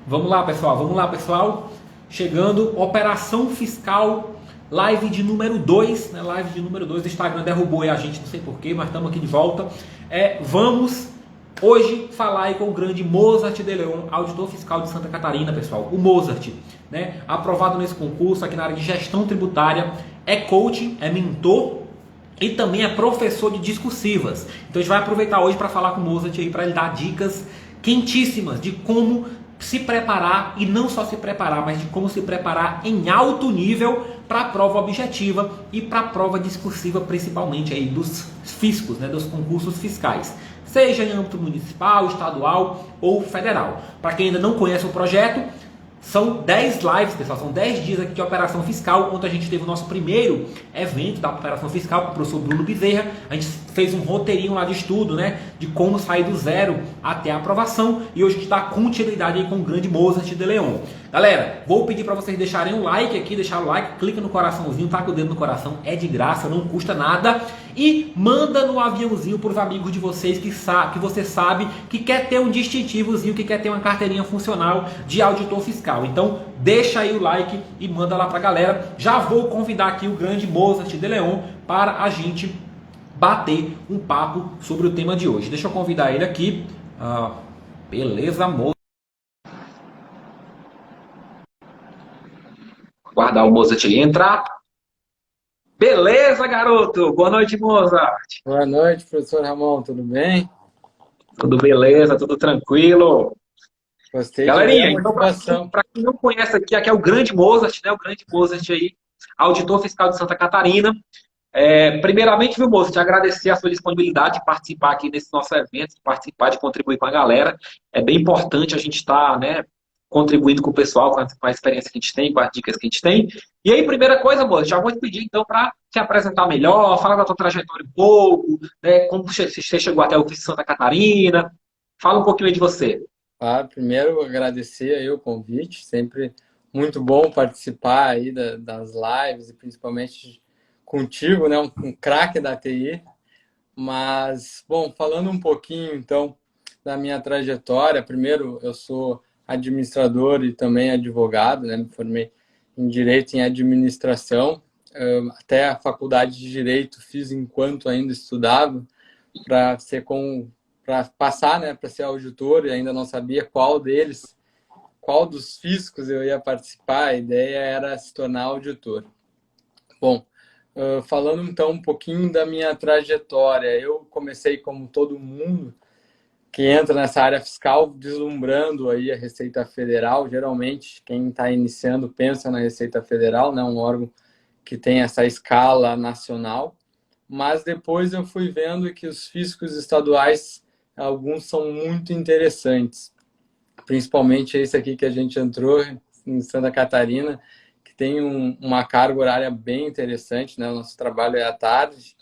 Vamos lá, pessoal. Chegando, Operação Fiscal, live de número 2, né? Live de número 2. O Instagram derrubou a gente, não sei porquê, mas estamos aqui de volta. Vamos hoje falar aí com o grande Mozart de Leon, auditor fiscal de Santa Catarina, pessoal. O Mozart, né? Aprovado nesse concurso aqui na área de gestão tributária, é coach, é mentor e também é professor de discursivas. Então a gente vai aproveitar hoje para falar com o Mozart aí, para ele dar dicas quentíssimas de como se preparar, e não só se preparar, mas de como se preparar em alto nível para a prova objetiva e para a prova discursiva, principalmente aí dos fiscos, né, dos concursos fiscais, seja em âmbito municipal, estadual ou federal. Para quem ainda não conhece o projeto, são 10 lives, pessoal, são 10 dias aqui de Operação Fiscal, onde a gente teve o nosso primeiro evento da Operação Fiscal com o professor Bruno Bezerra. A gente fez um roteirinho lá de estudo, né, de como sair do zero até a aprovação, e hoje a gente dá continuidade aí com o grande Mozart de Leon. Galera, vou pedir para vocês deixarem um like aqui, deixar o like, clica no coraçãozinho, tá com o dedo no coração, é de graça, não custa nada, e manda no aviãozinho para os amigos de vocês que você sabe que quer ter um distintivozinho, que quer ter uma carteirinha funcional de auditor fiscal. Então, deixa aí o like e manda lá para a galera. Já vou convidar aqui o grande Mozart de Leon para a gente bater um papo sobre o tema de hoje. Deixa eu convidar ele aqui. Beleza, Mozart. Guardar o Mozart ali entrar. Beleza, garoto. Boa noite, Mozart. Boa noite, professor Ramon, tudo bem? Tudo beleza, tudo tranquilo. Gostei de ver a Galerinha, então, motivação. para quem não conhece aqui é o grande Mozart, né? O grande Mozart aí, auditor fiscal de Santa Catarina. Primeiramente, viu, Mozart, agradecer a sua disponibilidade de participar aqui desse nosso evento, de participar, de contribuir com a galera. É bem importante a gente estar, né, contribuindo com o pessoal, com a experiência que a gente tem, com as dicas que a gente tem. E aí, primeira coisa, Mozart, já vou te pedir, então, para se apresentar melhor, falar da tua trajetória um pouco, né, como você chegou até o FIS Santa Catarina. Fala um pouquinho aí de você. Primeiro, agradecer aí o convite, sempre muito bom participar aí das lives e principalmente contigo, né, um craque da TI. Mas, bom, falando um pouquinho então da minha trajetória, primeiro eu sou administrador e também advogado, né, me formei em Direito e em Administração, até a faculdade de Direito fiz enquanto ainda estudava, para ser para passar, né, para ser auditor, e ainda não sabia qual dos fiscos eu ia participar. A ideia era se tornar auditor. Bom, falando então um pouquinho da minha trajetória, eu comecei como todo mundo que entra nessa área fiscal, deslumbrando aí a Receita Federal. Geralmente, quem está iniciando pensa na Receita Federal, né, um órgão que tem essa escala nacional. Mas depois eu fui vendo que os fiscos estaduais, alguns são muito interessantes, principalmente esse aqui que a gente entrou em Santa Catarina, que tem uma carga horária bem interessante, né? O nosso trabalho é à tarde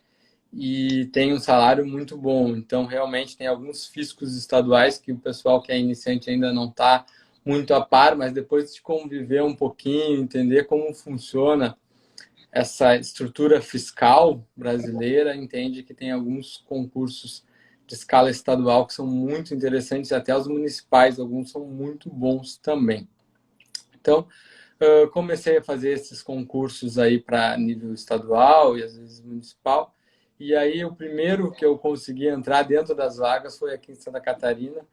e tem um salário muito bom. Então, realmente, tem alguns fiscos estaduais que o pessoal que é iniciante ainda não está muito a par, mas depois de conviver um pouquinho, entender como funciona essa estrutura fiscal brasileira, entende que tem alguns concursos de escala estadual que são muito interessantes, até os municipais, alguns são muito bons também. Então, comecei a fazer esses concursos aí para nível estadual e às vezes municipal, e aí o primeiro que eu consegui entrar dentro das vagas foi aqui em Santa Catarina,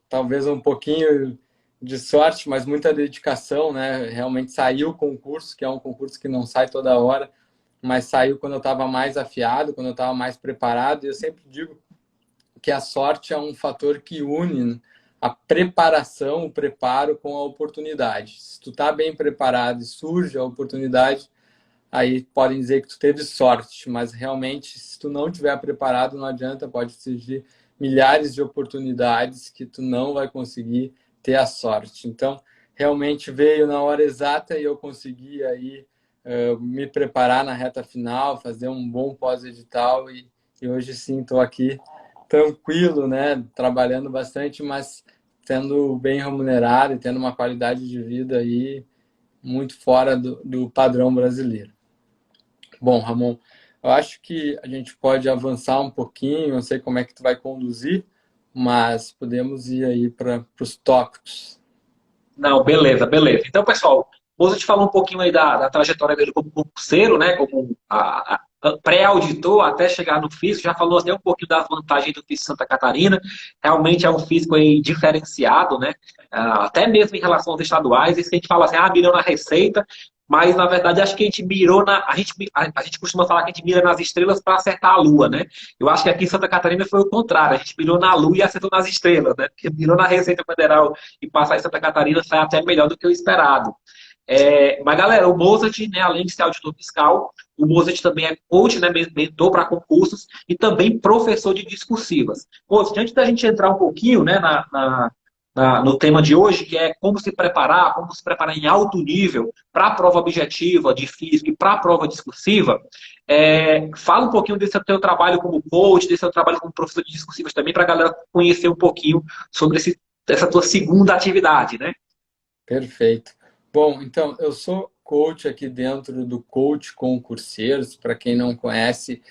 talvez um pouquinho de sorte, mas muita dedicação, né? Realmente saiu o concurso, que é um concurso que não sai toda hora, mas saiu quando eu estava mais afiado, quando eu estava mais preparado. E eu sempre digo que a sorte é um fator que une a preparação, o preparo com a oportunidade. Se tu está bem preparado e surge a oportunidade, aí podem dizer que tu teve sorte, mas realmente, se tu não estiver preparado, não adianta, pode surgir milhares de oportunidades que tu não vai conseguir ter a sorte. Então, realmente veio na hora exata e eu consegui aí me preparar na reta final, fazer um bom pós-edital e hoje sim estou aqui tranquilo, né, trabalhando bastante, mas sendo bem remunerado e tendo uma qualidade de vida aí muito fora do padrão brasileiro. Bom, Ramon, eu acho que a gente pode avançar um pouquinho, não sei como é que tu vai conduzir, mas podemos ir aí para os tópicos. Não, beleza, beleza. Então, pessoal, o Mozart falou um pouquinho aí da trajetória dele como concurseiro, né? Como pré-auditor até chegar no físico, já falou até um pouquinho das vantagens do físico Santa Catarina. Realmente é um físico aí diferenciado, né? Até mesmo em relação aos estaduais. Isso que a gente fala assim, mirou na receita, mas na verdade acho que a gente mirou na. A gente costuma falar que a gente mira nas estrelas para acertar a lua, né? Eu acho que aqui em Santa Catarina foi o contrário. A gente mirou na lua e acertou nas estrelas, né? Porque mirou na Receita Federal e passar em Santa Catarina sai até melhor do que o esperado. Mas, galera, o Mozart, né, além de ser auditor fiscal, o Mozart também é coach, né, mentor para concursos e também professor de discursivas. Mozart, antes da gente entrar um pouquinho, né, no tema de hoje, que é como se preparar em alto nível para a prova objetiva de física e para a prova discursiva, fala um pouquinho desse teu trabalho como coach, desse teu trabalho como professor de discursivas também, para a galera conhecer um pouquinho sobre essa tua segunda atividade, né? Perfeito. Bom, então, eu sou coach aqui dentro do Coach Concurseiros. Para quem não conhece,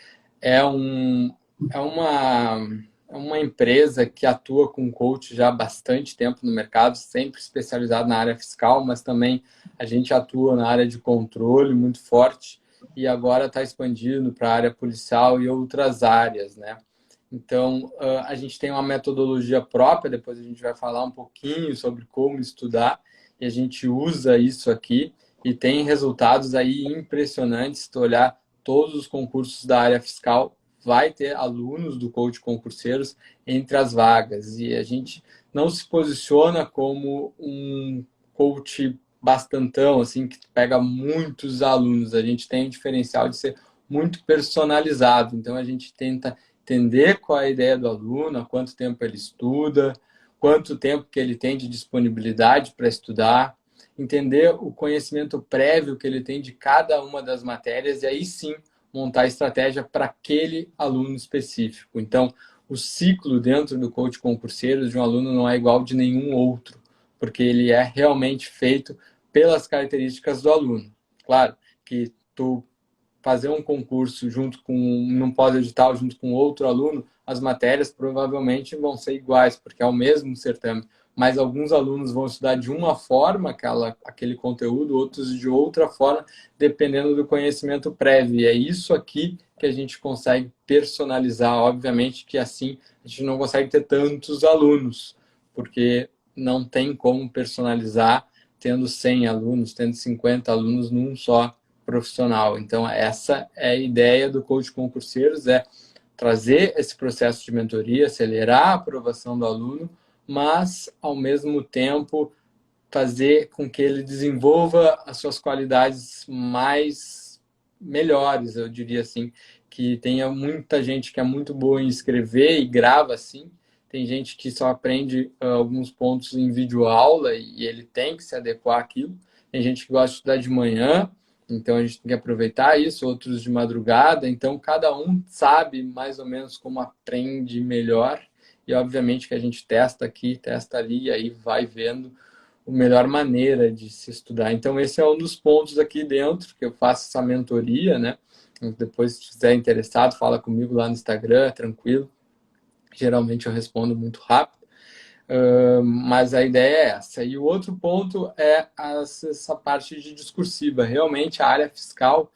é, um, é, uma, é uma empresa que atua com coach já há bastante tempo no mercado, sempre especializado na área fiscal, mas também a gente atua na área de controle muito forte e agora está expandindo para a área policial e outras áreas, né? Então, a gente tem uma metodologia própria, depois a gente vai falar um pouquinho sobre como estudar, e a gente usa isso aqui e tem resultados aí impressionantes. Se tu olhar todos os concursos da área fiscal, vai ter alunos do Coach Concurseiros entre as vagas. E a gente não se posiciona como um coach bastantão, assim, que pega muitos alunos. A gente tem o diferencial de ser muito personalizado. Então, a gente tenta entender qual é a ideia do aluno, há quanto tempo ele estuda, quanto tempo que ele tem de disponibilidade para estudar, entender o conhecimento prévio que ele tem de cada uma das matérias e aí sim montar a estratégia para aquele aluno específico. Então, o ciclo dentro do coach concurseiros de um aluno não é igual de nenhum outro, porque ele é realmente feito pelas características do aluno. Claro que tu fazer um concurso junto com num pós-edital junto com outro aluno, as matérias provavelmente vão ser iguais, porque é o mesmo certame. Mas alguns alunos vão estudar de uma forma aquele conteúdo, outros de outra forma, dependendo do conhecimento prévio. E é isso aqui que a gente consegue personalizar. Obviamente que assim a gente não consegue ter tantos alunos, porque não tem como personalizar tendo 100 alunos, tendo 50 alunos num só profissional. Então, essa é a ideia do coach concurseiros, é trazer esse processo de mentoria, acelerar a aprovação do aluno, mas, ao mesmo tempo, fazer com que ele desenvolva as suas qualidades mais melhores, eu diria assim, que tenha muita gente que é muito boa em escrever e grava assim, tem gente que só aprende alguns pontos em videoaula e ele tem que se adequar àquilo, tem gente que gosta de estudar de manhã, então a gente tem que aproveitar isso, outros de madrugada, então cada um sabe mais ou menos como aprende melhor e obviamente que a gente testa aqui, testa ali e aí vai vendo a melhor maneira de se estudar. Então, esse é um dos pontos aqui dentro, que eu faço essa mentoria, né? Depois, se estiver interessado, fala comigo lá no Instagram, tranquilo. Geralmente eu respondo muito rápido. Mas a ideia é essa. E o outro ponto é essa parte de discursiva. Realmente, a área fiscal,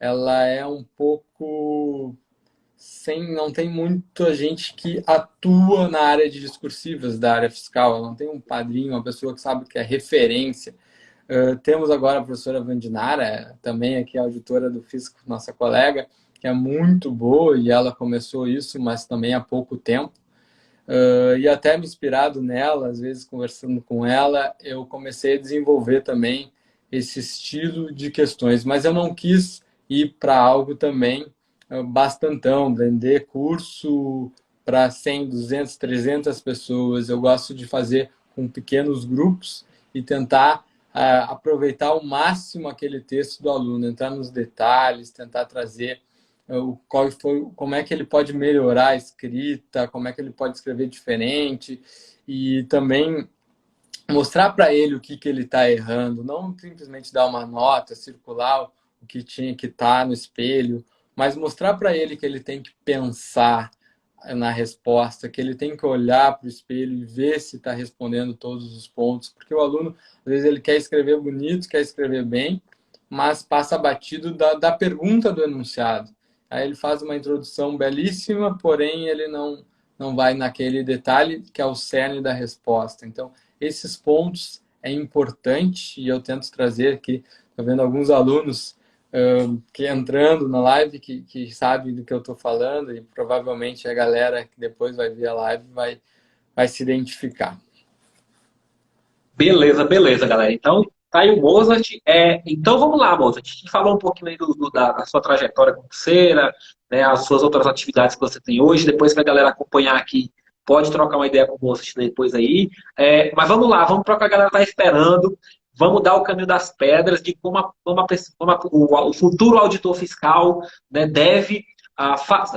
ela é um pouco não tem muita gente que atua na área de discursivas da área fiscal, não tem um padrinho, uma pessoa que sabe que é referência. Temos agora a professora Vandinara, também aqui auditora do Fisco, nossa colega, que é muito boa e ela começou isso, mas também há pouco tempo. E até me inspirado nela, às vezes conversando com ela, eu comecei a desenvolver também esse estilo de questões, mas eu não quis ir para algo também bastantão, vender curso para 100, 200, 300 pessoas. Eu gosto de fazer com pequenos grupos e tentar aproveitar ao máximo aquele texto do aluno, entrar nos detalhes, tentar trazer como é que ele pode melhorar a escrita, como é que ele pode escrever diferente e também mostrar para ele o que ele está errando, não simplesmente dar uma nota, circular o que tinha que estar no espelho, mas mostrar para ele que ele tem que pensar na resposta, que ele tem que olhar para o espelho e ver se está respondendo todos os pontos, porque o aluno, às vezes, ele quer escrever bonito, quer escrever bem, mas passa batido da pergunta do enunciado. Aí ele faz uma introdução belíssima, porém ele não vai naquele detalhe que é o cerne da resposta. Então, esses pontos é importante e eu tento trazer aqui, estou vendo alguns alunos que entrando na live, que sabe do que eu estou falando, e provavelmente a galera que depois vai ver a live vai se identificar. Beleza, beleza, galera. Então, tá aí o Mozart. Então, vamos lá, Mozart. A gente falou um pouquinho aí da sua trajetória concurseira, né, as suas outras atividades que você tem hoje. Depois, para a galera acompanhar aqui, pode trocar uma ideia com o Mozart depois aí. Mas vamos lá, vamos para o que a galera está esperando. Vamos dar o caminho das pedras de o futuro auditor fiscal, né, deve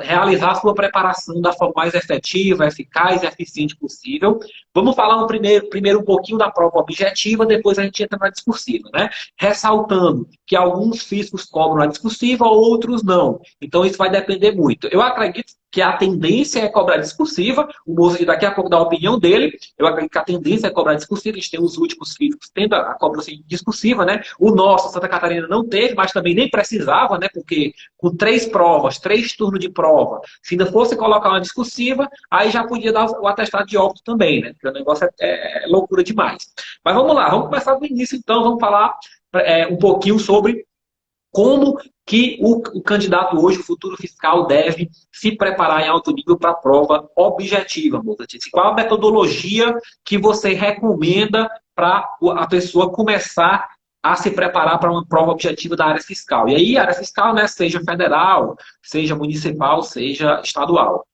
realizar a sua preparação da forma mais efetiva, eficaz e eficiente possível. Vamos falar primeiro um pouquinho da prova objetiva, depois a gente entra na discursiva, né? Ressaltando que alguns fiscos cobram a discursiva, outros não. Então isso vai depender muito. Eu acredito que a tendência é cobrar discursiva, o moço daqui a pouco dá a opinião dele, eu acredito que a tendência é cobrar discursiva, a gente tem os últimos fiscos tendo a cobrança discursiva, né? O nosso, Santa Catarina, não teve, mas também nem precisava, né? Porque com 3 provas, 3 turnos de prova, se ainda fosse colocar uma discursiva, aí já podia dar o atestado de óbito também, né? Porque o negócio é loucura demais. Mas vamos lá, vamos começar do início então, vamos falar um pouquinho sobre como que o candidato hoje, o futuro fiscal, deve se preparar em alto nível para a prova objetiva, Mozart. Qual a metodologia que você recomenda para a pessoa começar a se preparar para uma prova objetiva da área fiscal? E aí, a área fiscal, né, seja federal, seja municipal, seja estadual.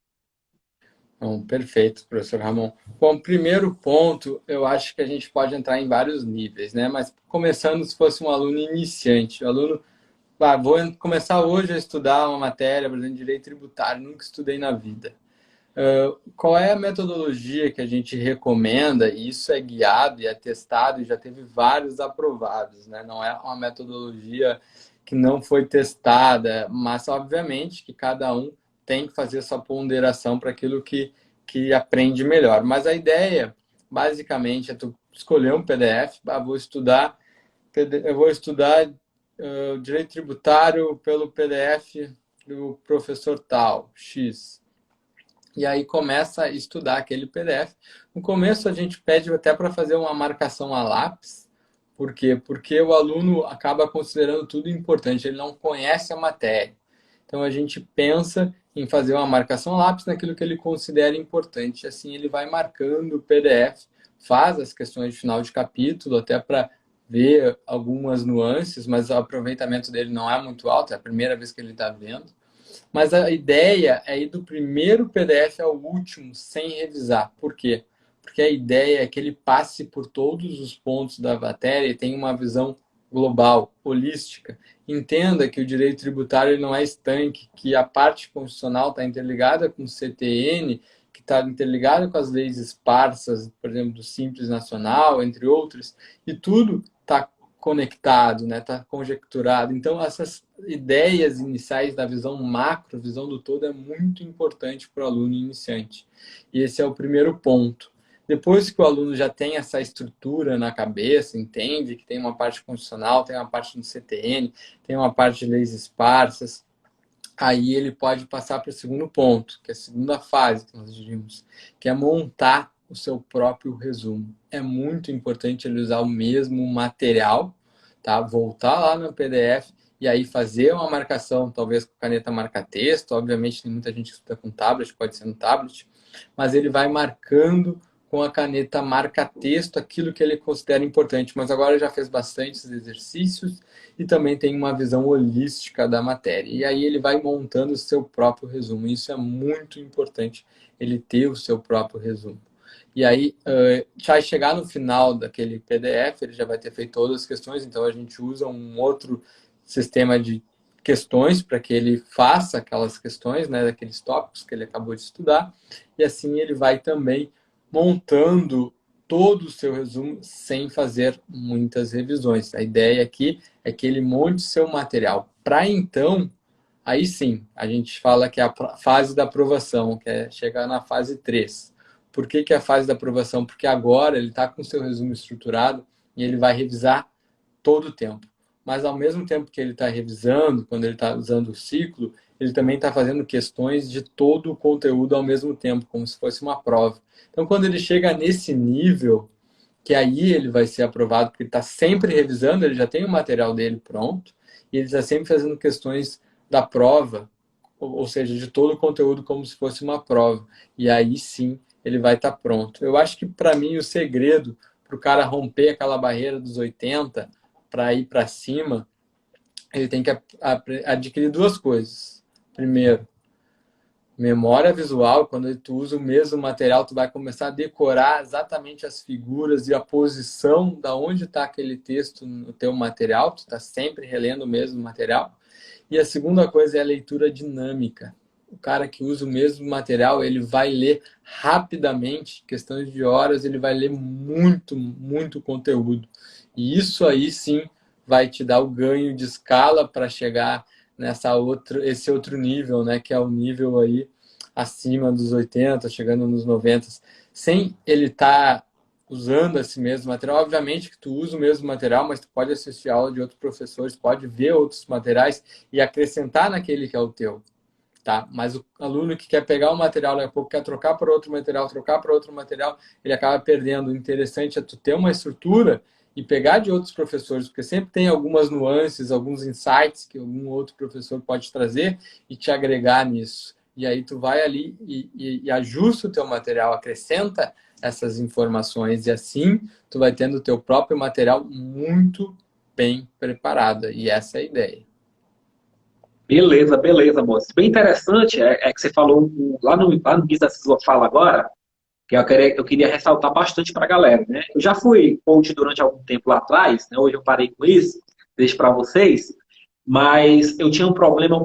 Bom, perfeito, professor Ramon. Bom, primeiro ponto, eu acho que a gente pode entrar em vários níveis, né? Mas começando se fosse um aluno iniciante, o aluno, vou começar hoje a estudar uma matéria, por exemplo, direito tributário, nunca estudei na vida. Qual é a metodologia que a gente recomenda? E isso é guiado e é testado e já teve vários aprovados, né? Não é uma metodologia que não foi testada, mas obviamente que cada um tem que fazer sua ponderação para aquilo que aprende melhor. Mas a ideia, basicamente, é tu escolher um PDF, eu vou estudar direito tributário pelo PDF do professor tal, X. E aí começa a estudar aquele PDF. No começo a gente pede até para fazer uma marcação a lápis. Por quê? Porque o aluno acaba considerando tudo importante, ele não conhece a matéria. Então a gente pensa em fazer uma marcação a lápis naquilo que ele considera importante. Assim ele vai marcando o PDF, faz as questões de final de capítulo, até para ver algumas nuances, mas o aproveitamento dele não é muito alto, é a primeira vez que ele está vendo. Mas a ideia é ir do primeiro PDF ao último, sem revisar. Por quê? Porque a ideia é que ele passe por todos os pontos da matéria e tenha uma visão global, holística. Entenda que o direito tributário não é estanque, que a parte constitucional está interligada com o CTN, que está interligada com as leis esparsas, por exemplo, do Simples Nacional, entre outros, e tudo está conectado, né? Está conjecturado. Então, essas ideias iniciais da visão macro, visão do todo, é muito importante para o aluno iniciante. E esse é o primeiro ponto. Depois que o aluno já tem essa estrutura na cabeça, entende que tem uma parte constitucional, tem uma parte do CTN, tem uma parte de leis esparsas, aí ele pode passar para o segundo ponto, que é a segunda fase que nós diríamos, que é montar o seu próprio resumo. É muito importante ele usar o mesmo material, tá? Voltar lá no PDF e aí fazer uma marcação, talvez com caneta marca-texto. Obviamente tem muita gente que estuda com tablet, pode ser no tablet, mas ele vai marcando com a caneta marca-texto aquilo que ele considera importante. Mas agora já fez bastantes exercícios e também tem uma visão holística da matéria. E aí ele vai montando o seu próprio resumo. Isso é muito importante, ele ter o seu próprio resumo. E aí, já chegar no final daquele PDF, ele já vai ter feito todas as questões, então a gente usa um outro sistema de questões para que ele faça aquelas questões, né, daqueles tópicos que ele acabou de estudar, e assim ele vai também montando todo o seu resumo sem fazer muitas revisões. A ideia aqui é que ele monte seu material para então Aí sim, a gente fala que é a fase da aprovação, que é chegar na fase 3. Por que que é a fase da aprovação? Porque agora ele está com o seu resumo estruturado e ele vai revisar todo o tempo. Mas ao mesmo tempo que ele está revisando, quando ele está usando o ciclo, ele também está fazendo questões de todo o conteúdo ao mesmo tempo, como se fosse uma prova. Então, quando ele chega nesse nível, que aí ele vai ser aprovado, porque ele está sempre revisando, ele já tem o material dele pronto, e ele está sempre fazendo questões da prova, ou seja, de todo o conteúdo como se fosse uma prova. E aí sim ele vai estar pronto. Eu acho que para mim o segredo para o cara romper aquela barreira dos 80 para ir para cima, ele tem que adquirir duas coisas. Primeiro, memória visual. Quando tu usa o mesmo material, tu vai começar a decorar exatamente as figuras e a posição da onde está aquele texto no teu material. Tu está sempre relendo o mesmo material. E a segunda coisa é a leitura dinâmica. O cara que usa o mesmo material, ele vai ler rapidamente, questões de horas, ele vai ler muito, muito conteúdo. E isso aí sim vai te dar o ganho de escala para chegar esse outro nível, né, que é o nível aí acima dos 80, chegando nos 90, sem ele estar usando esse mesmo material. Obviamente que tu usa o mesmo material, mas tu pode assistir aula de outros professores, pode ver outros materiais e acrescentar naquele que é o teu, tá? Mas o aluno que quer pegar o material, daqui a pouco quer trocar por outro material, trocar por outro material, ele acaba perdendo. O interessante é tu ter uma estrutura e pegar de outros professores, porque sempre tem algumas nuances, alguns insights que algum outro professor pode trazer e te agregar nisso. E aí tu vai ali e ajusta o teu material, acrescenta essas informações e assim tu vai tendo o teu próprio material muito bem preparado. E essa é a ideia. Beleza, beleza, moço. Bem interessante é que você falou lá no Guisa da sua fala agora, que eu queria ressaltar bastante para a galera, né? Eu já fui coach durante algum tempo lá atrás, né? Hoje eu parei com isso, deixo para vocês, mas eu tinha um problema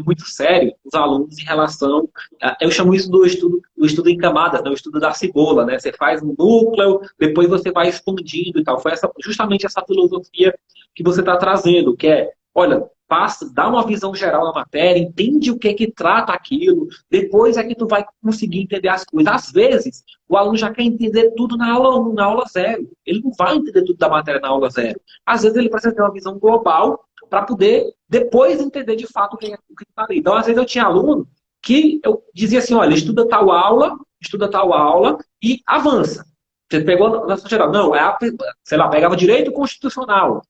muito sério com os alunos em relação, eu chamo isso do estudo em camadas, né? O estudo da cebola, né? Você faz um núcleo, depois você vai expandindo e tal. Foi justamente essa filosofia que você está trazendo, que é, olha, passa, dá uma visão geral da matéria, entende o que é que trata aquilo, depois é que tu vai conseguir entender as coisas. Às vezes, o aluno já quer entender tudo na aula 1, na aula 0. Ele não vai entender tudo da matéria na aula 0. Às vezes, ele precisa ter uma visão global para poder depois entender de fato o que está ali. Então, às vezes, eu tinha aluno que eu dizia assim, olha, estuda tal aula e avança. Você pegou na sua geral. Não, sei lá, pegava direito constitucional.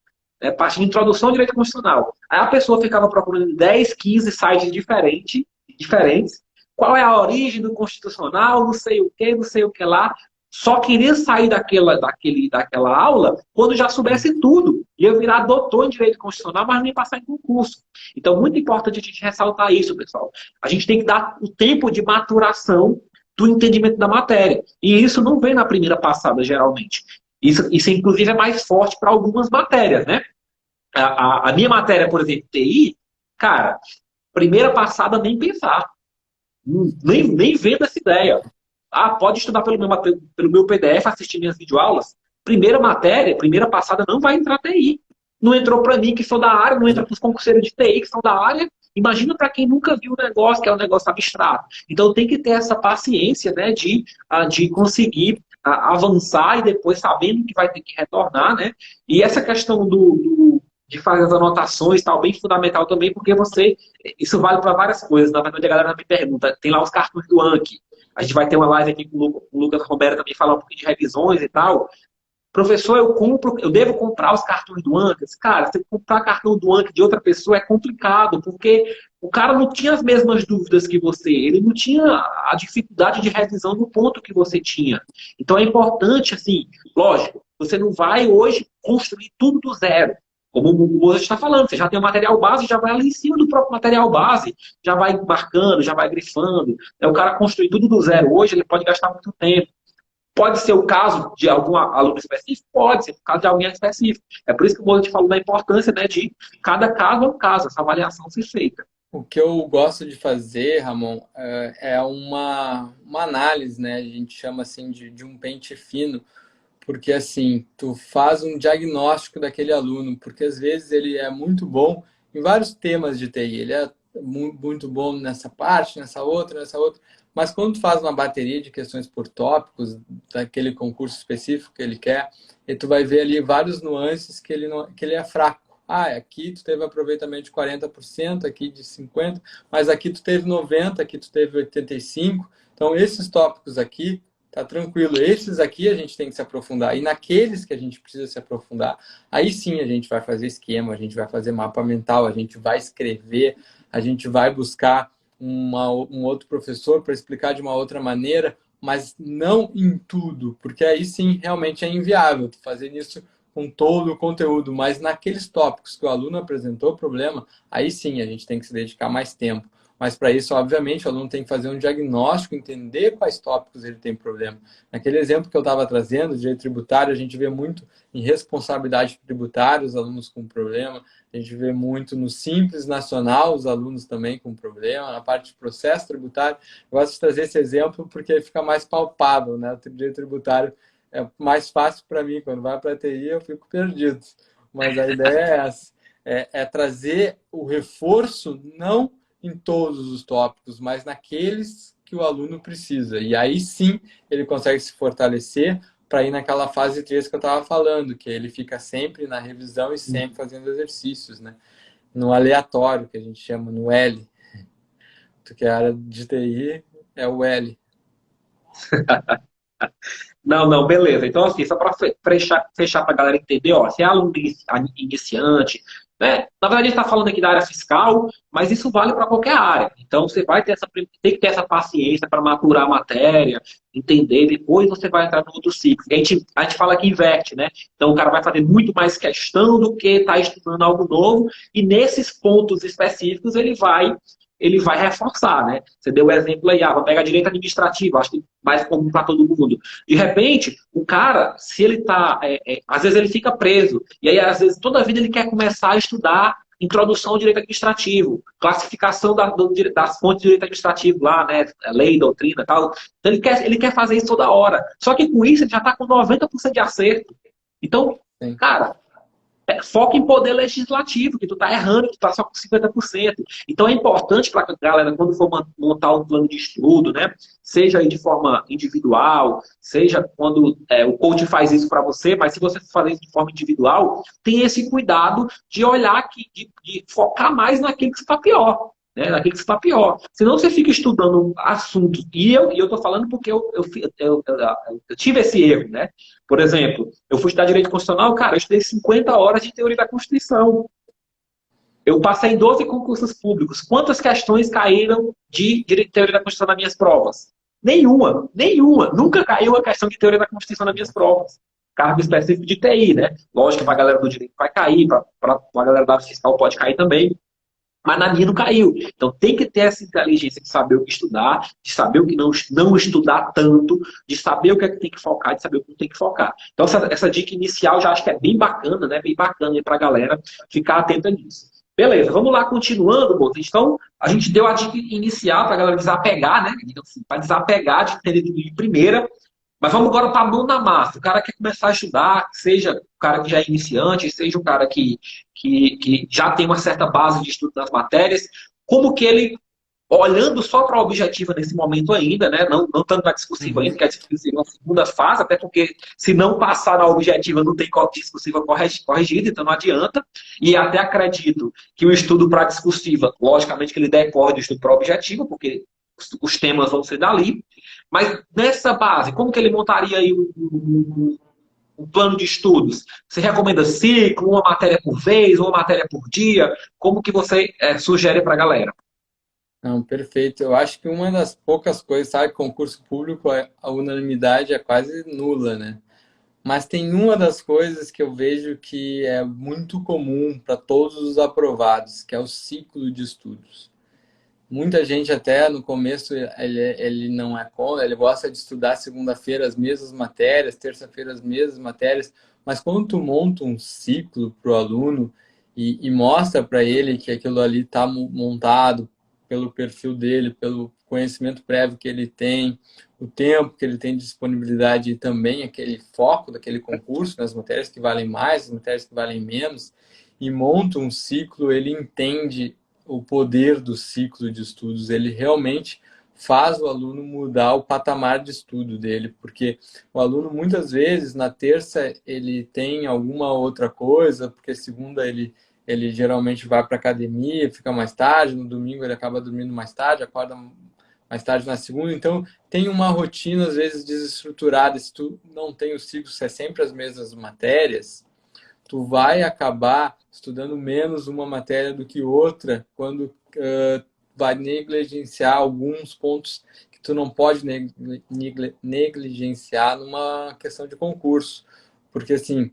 Parte de introdução ao direito constitucional. Aí a pessoa ficava procurando 10, 15 sites diferentes. Qual é a origem do constitucional, não sei o que, não sei o que lá. Só queria sair daquela aula quando já soubesse tudo. Ia virar doutor em direito constitucional, mas não ia passar em concurso. Então, muito importante a gente ressaltar isso, pessoal. A gente tem que dar o tempo de maturação do entendimento da matéria. E isso não vem na primeira passada, geralmente. Isso inclusive, é mais forte para algumas matérias, né? A minha matéria, por exemplo, TI, cara, primeira passada nem pensar. Nem vendo essa ideia. Pode estudar pelo meu PDF, assistir minhas videoaulas. Primeira matéria, primeira passada, não vai entrar TI. Não entrou para mim, que sou da área, não entra para os concurseiros de TI, que são da área. Imagina para quem nunca viu o negócio, que é um negócio abstrato. Então tem que ter essa paciência, né, de conseguir avançar e depois sabendo que vai ter que retornar, né? E essa questão de fazer as anotações tal, bem fundamental também, porque isso vale para várias coisas. Na verdade, a galera me pergunta, tem lá os cartões do Anki. A gente vai ter uma live aqui com o Lucas Romero também falar um pouquinho de revisões e tal. Professor, eu devo comprar os cartões do Anki? Cara, você comprar cartão do Anki de outra pessoa é complicado, porque o cara não tinha as mesmas dúvidas que você, ele não tinha a dificuldade de revisão no ponto que você tinha. Então é importante, assim, lógico, você não vai hoje construir tudo do zero. Como o Moza está falando, você já tem o material base, já vai ali em cima do próprio material base, já vai marcando, já vai grifando. O cara construir tudo do zero hoje, ele pode gastar muito tempo. Pode ser o caso de algum aluno específico? Pode ser o caso de alguém específico. É por isso que o Moza te falou da importância, né, de cada caso é um caso, essa avaliação ser feita. O que eu gosto de fazer, Ramon, é uma análise, né? A gente chama assim de um pente fino, porque assim, tu faz um diagnóstico daquele aluno, porque às vezes ele é muito bom em vários temas de TI, ele é muito bom nessa parte, nessa outra, nessa outra. Mas quando tu faz uma bateria de questões por tópicos, daquele concurso específico que ele quer, e tu vai ver ali vários nuances que ele, não, que ele é fraco. Ah, aqui tu teve aproveitamento de 40%, aqui de 50%, mas aqui tu teve 90%, aqui tu teve 85%. Então, esses tópicos aqui, tá tranquilo. Esses aqui a gente tem que se aprofundar. E naqueles que a gente precisa se aprofundar, aí sim a gente vai fazer esquema, a gente vai fazer mapa mental, a gente vai escrever, a gente vai buscar um outro professor para explicar de uma outra maneira, mas não em tudo, porque aí sim realmente é inviável fazer isso com todo o conteúdo, mas naqueles tópicos que o aluno apresentou problema, aí sim a gente tem que se dedicar mais tempo. Mas para isso, obviamente, o aluno tem que fazer um diagnóstico, entender quais tópicos ele tem problema. Naquele exemplo que eu estava trazendo, direito tributário, a gente vê muito em responsabilidade tributária os alunos com problema, a gente vê muito no Simples Nacional os alunos também com problema, na parte de processo tributário. Eu gosto de trazer esse exemplo porque fica mais palpável, né? O direito tributário é mais fácil para mim, quando vai para a TI eu fico perdido. Mas a ideia é essa, é trazer o reforço, não em todos os tópicos, mas naqueles que o aluno precisa. E aí sim ele consegue se fortalecer para ir naquela fase 3 que eu estava falando, que ele fica sempre na revisão e sempre fazendo exercícios, né? No aleatório, que a gente chama, no L. Tu que é a área de TI, é o L. Não, não, beleza. Então, assim, só para fechar para a galera entender, ó, se é aluno iniciante, né? Na verdade, a gente está falando aqui da área fiscal, mas isso vale para qualquer área. Então, você vai ter tem que ter essa paciência para maturar a matéria, entender, depois você vai entrar no outro ciclo. A gente fala que inverte, né? Então, o cara vai fazer muito mais questão do que está estudando algo novo, e nesses pontos específicos ele vai reforçar, né? Você deu o exemplo aí, vou pegar direito administrativo, acho que mais comum para todo mundo. De repente, o cara, se ele tá, às vezes ele fica preso, e aí às vezes toda a vida ele quer começar a estudar introdução ao direito administrativo, classificação das fontes de direito administrativo lá, né? Lei, doutrina e tal. Então ele quer fazer isso toda hora. Só que com isso ele já está com 90% de acerto. Então, Sim. cara, foca em poder legislativo, que tu tá errando, tu tá só com 50%. Então é importante para a galera, quando for montar um plano de estudo, né? Seja aí de forma individual, seja quando o coach faz isso para você, mas se você for fazer isso de forma individual, tem esse cuidado de olhar aqui, de focar mais naquilo que está pior. Né, naquilo que está pior. Senão você fica estudando assuntos. E eu estou falando porque eu tive esse erro, né? Por exemplo, eu fui estudar Direito Constitucional, cara, eu estudei 50 horas de teoria da Constituição. Eu passei em 12 concursos públicos. Quantas questões caíram de teoria da Constituição nas minhas provas? Nenhuma, nenhuma. Nunca caiu a questão de teoria da Constituição nas minhas provas. Cargo específico de TI, né? Lógico que para a galera do direito vai cair, para a galera da área fiscal pode cair também. Mas na minha não caiu. Então tem que ter essa inteligência de saber o que estudar, de saber o que não estudar tanto, de saber o que é que tem que focar, de saber o que não tem que focar. Então essa dica inicial já acho que é bem bacana, né? Bem bacana para a galera ficar atenta nisso. Beleza, vamos lá, continuando, moço. Então, a gente deu a dica inicial para a galera desapegar, né? Assim, para desapegar de entender tudo de primeira. Mas vamos agora para a mão na massa. O cara quer começar a estudar, seja o cara que já é iniciante, seja o cara que já tem uma certa base de estudo das matérias, como que ele, olhando só para a objetiva nesse momento ainda, né? Não tanto na discursiva ainda, que a discursiva é uma segunda fase, até porque se não passar na objetiva não tem discursiva corrigida, então não adianta. E até acredito que o estudo para a discursiva, logicamente que ele decorre do estudo para a objetiva, porque os temas vão ser dali. Mas nessa base, como que ele montaria aí um plano de estudos? Você recomenda ciclo, uma matéria por vez, uma matéria por dia? Como que você sugere para a galera? Não, perfeito. Eu acho que uma das poucas coisas, sabe, concurso público, a unanimidade é quase nula, né? Mas tem uma das coisas que eu vejo que é muito comum para todos os aprovados, que é o ciclo de estudos. Muita gente até no começo ele não é contra, ele gosta de estudar segunda-feira as mesmas matérias, terça-feira as mesmas matérias, mas quando tu monta um ciclo para o aluno e mostra para ele que aquilo ali está montado pelo perfil dele, pelo conhecimento prévio que ele tem, o tempo que ele tem de disponibilidade e também aquele foco daquele concurso, nas matérias que valem mais, as matérias que valem menos, e monta um ciclo, ele entende o poder do ciclo de estudos. Ele realmente faz o aluno mudar o patamar de estudo dele, porque o aluno muitas vezes na terça ele tem alguma outra coisa, porque segunda ele geralmente vai para academia, fica mais tarde, no domingo ele acaba dormindo mais tarde, acorda mais tarde na segunda, então tem uma rotina às vezes desestruturada. Se tu não tem o ciclo, se é sempre as mesmas matérias, tu vai acabar estudando menos uma matéria do que outra quando vai negligenciar alguns pontos que tu não pode negligenciar numa questão de concurso. Porque, assim,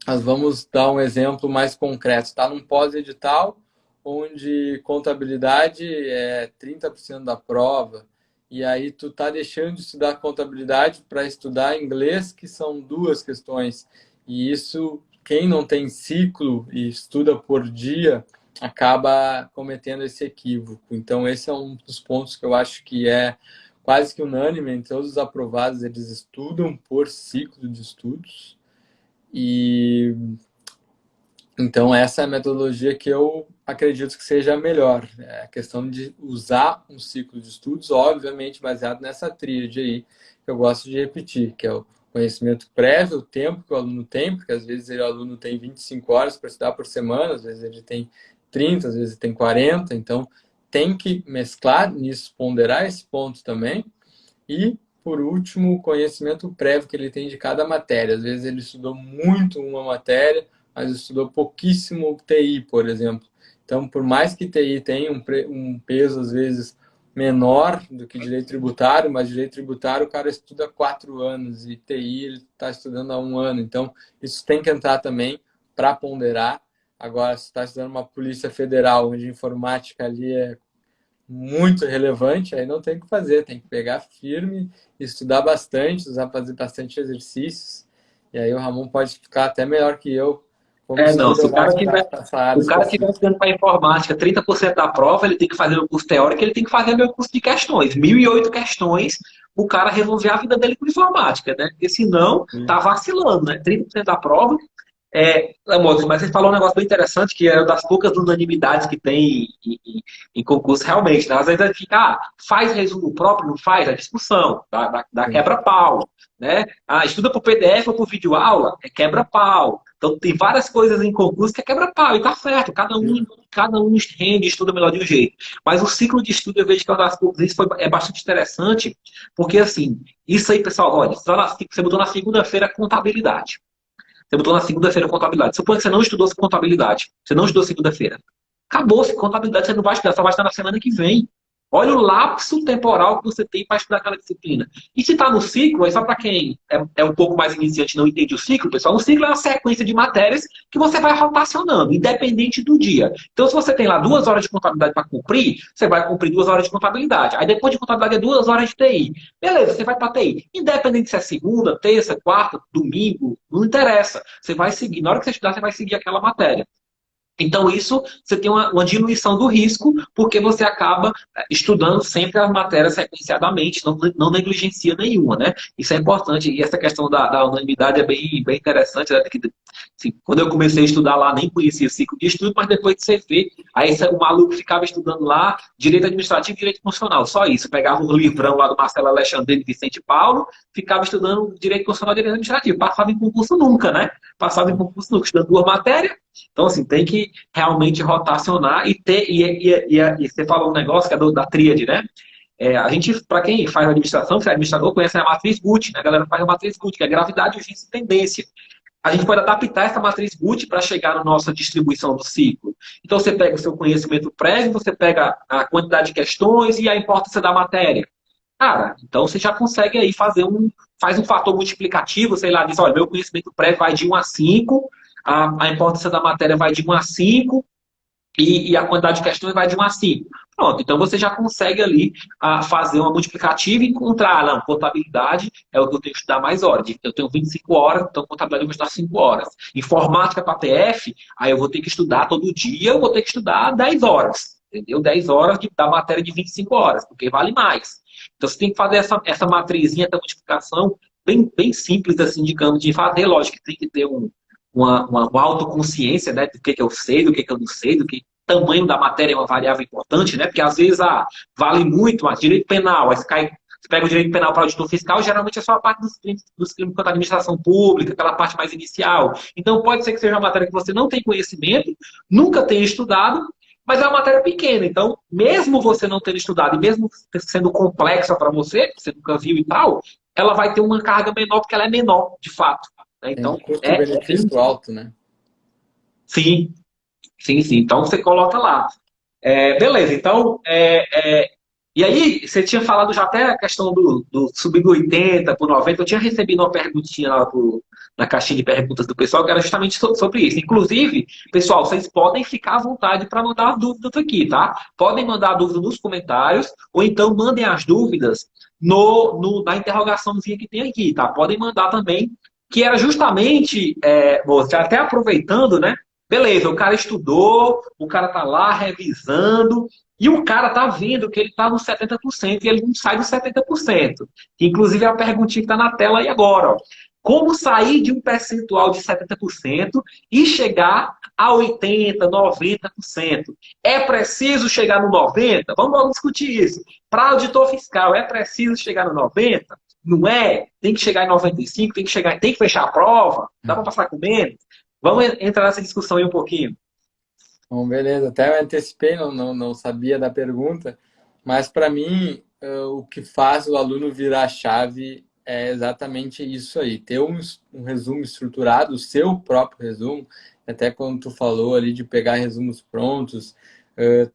nós vamos dar um exemplo mais concreto. Está num pós-edital, onde contabilidade é 30% da prova, e aí tu tá deixando de estudar contabilidade para estudar inglês, que são duas questões. E isso, quem não tem ciclo e estuda por dia, acaba cometendo esse equívoco. Então, esse é um dos pontos que eu acho que é quase que unânime. Todos os aprovados, eles estudam por ciclo de estudos. E então essa é a metodologia que eu acredito que seja a melhor. É a questão de usar um ciclo de estudos, obviamente baseado nessa tríade aí, que eu gosto de repetir, que é o conhecimento prévio, o tempo que o aluno tem, porque às vezes o aluno tem 25 horas para estudar por semana, às vezes ele tem 30, às vezes ele tem 40, então tem que mesclar nisso, ponderar esse ponto também. E, por último, o conhecimento prévio que ele tem de cada matéria. Às vezes ele estudou muito uma matéria, mas estudou pouquíssimo TI, por exemplo. Então, por mais que TI tenha um peso, às vezes, menor do que direito tributário, mas direito tributário o cara estuda 4 anos e TI ele está estudando há 1 ano. Então, isso tem que entrar também para ponderar. Agora, se está estudando uma Polícia Federal, onde a informática ali é muito relevante, aí não tem o que fazer, tem que pegar firme, estudar bastante, fazer bastante exercícios, e aí o Ramon pode ficar até melhor que eu. Não, se o cara tiver estudando para informática 30% da prova, ele tem que fazer o curso teórico, ele tem que fazer meu curso de questões, 1.008 questões, o cara resolver a vida dele com informática, né? Porque senão tá vacilando, né? 30% da prova. Amor, mas você falou um negócio bem interessante, que é das poucas unanimidades que tem em concurso, realmente. Né? Às vezes a gente fica, faz resumo próprio, não faz, a discussão, da quebra-pau. Né? Estuda por PDF ou por videoaula, é quebra-pau. Então tem várias coisas em concurso que é quebra-pau, e tá certo, cada um rende, estuda melhor de um jeito. Mas o ciclo de estudo, eu vejo que é uma das poucas, isso é bastante interessante, porque assim, isso aí, pessoal, olha, você botou na segunda-feira contabilidade. Você botou na segunda-feira contabilidade. Suponha que você não estudou contabilidade. Você não estudou segunda-feira. Acabou-se contabilidade, você não vai estudar, só vai estudar na semana que vem. Olha o lapso temporal que você tem para estudar aquela disciplina. E se está no ciclo, é só para quem é um pouco mais iniciante e não entende o ciclo, pessoal, o ciclo é uma sequência de matérias que você vai rotacionando, independente do dia. Então, se você tem lá 2 horas de contabilidade para cumprir, você vai cumprir 2 horas de contabilidade. Aí depois de contabilidade é 2 horas de TI. Beleza, você vai para TI. Independente se é segunda, terça, quarta, domingo, não interessa. Você vai seguir. Na hora que você estudar, você vai seguir aquela matéria. Então, isso, você tem uma diminuição do risco, porque você acaba estudando sempre as matérias sequenciadamente, não negligencia nenhuma, né? Isso é importante, e essa questão da unanimidade é bem interessante, né? Assim, quando eu comecei a estudar lá, nem conhecia ciclo de estudo, mas depois de você vê, aí o maluco ficava estudando lá Direito Administrativo e Direito Constitucional, só isso. Pegava um livrão lá do Marcelo Alexandre e Vicente Paulo, ficava estudando Direito Constitucional e Direito Administrativo. Passava em concurso nunca, né? Passava em concurso nunca, estudando 2 matérias. Então, assim, tem que realmente rotacionar e ter. E você falou um negócio que é da tríade, né? A gente, para quem faz administração, se é administrador, conhece a matriz Guth, né? A galera faz a matriz Guth, que é gravidade, urgência e tendência. A gente pode adaptar essa matriz Guth para chegar na nossa distribuição do ciclo. Então, você pega o seu conhecimento prévio, você pega a quantidade de questões e a importância da matéria. Cara, então você já consegue aí faz um fator multiplicativo, sei lá, diz, olha, meu conhecimento prévio vai de 1 a 5, a importância da matéria vai de 1 a 5 e a quantidade de questões vai de 1 a 5. Pronto, então você já consegue ali fazer uma multiplicativa e encontrar, não, contabilidade é o que eu tenho que estudar mais horas. Eu tenho 25 horas, então contabilidade eu vou estudar 5 horas. Informática para PF, aí eu vou ter que estudar todo dia, eu vou ter que estudar 10 horas. Entendeu? 10 horas da matéria de 25 horas, porque vale mais. Então você tem que fazer essa matrizinha da multiplicação bem simples, assim, digamos, de fazer. Lógico que tem que ter uma autoconsciência, né, do que eu sei, do que eu não sei, tamanho da matéria é uma variável importante, né? Porque às vezes vale muito, mas direito penal, aí você pega o direito penal para auditor fiscal, geralmente é só a parte dos crimes contra a administração pública, aquela parte mais inicial. Então pode ser que seja uma matéria que você não tem conhecimento, nunca tenha estudado, mas é uma matéria pequena. Então, mesmo você não tendo estudado e mesmo sendo complexa para você, você nunca viu e tal, ela vai ter uma carga menor porque ela é menor, de fato. Né? Tem um Então, custo-benefício alto, né? sim, sim, sim. Então você coloca lá. Beleza, então. E aí, você tinha falado já até a questão do subir do 80 por 90. Eu tinha recebido uma perguntinha lá na caixinha de perguntas do pessoal, que era justamente sobre isso. Inclusive, pessoal, vocês podem ficar à vontade para mandar as dúvidas aqui, tá? Podem mandar a dúvida nos comentários, ou então mandem as dúvidas na interrogaçãozinha que tem aqui, tá? Podem mandar também, que era justamente, você até aproveitando, né? Beleza, o cara estudou, o cara tá lá revisando, e o cara tá vendo que ele tá no 70% e ele não sai dos 70%. Inclusive, é a perguntinha que tá na tela aí agora, ó. Como sair de um percentual de 70% e chegar a 80%, 90%? É preciso chegar no 90%? Vamos logo discutir isso. Para auditor fiscal, é preciso chegar no 90%? Não é? Tem que chegar em 95%, tem que fechar a prova? Dá para passar com menos? Vamos entrar nessa discussão aí um pouquinho. Bom, beleza. Até eu antecipei, não sabia da pergunta, mas para mim, o que faz o aluno virar a chave é exatamente isso aí, ter um resumo estruturado, o seu próprio resumo, até quando tu falou ali de pegar resumos prontos,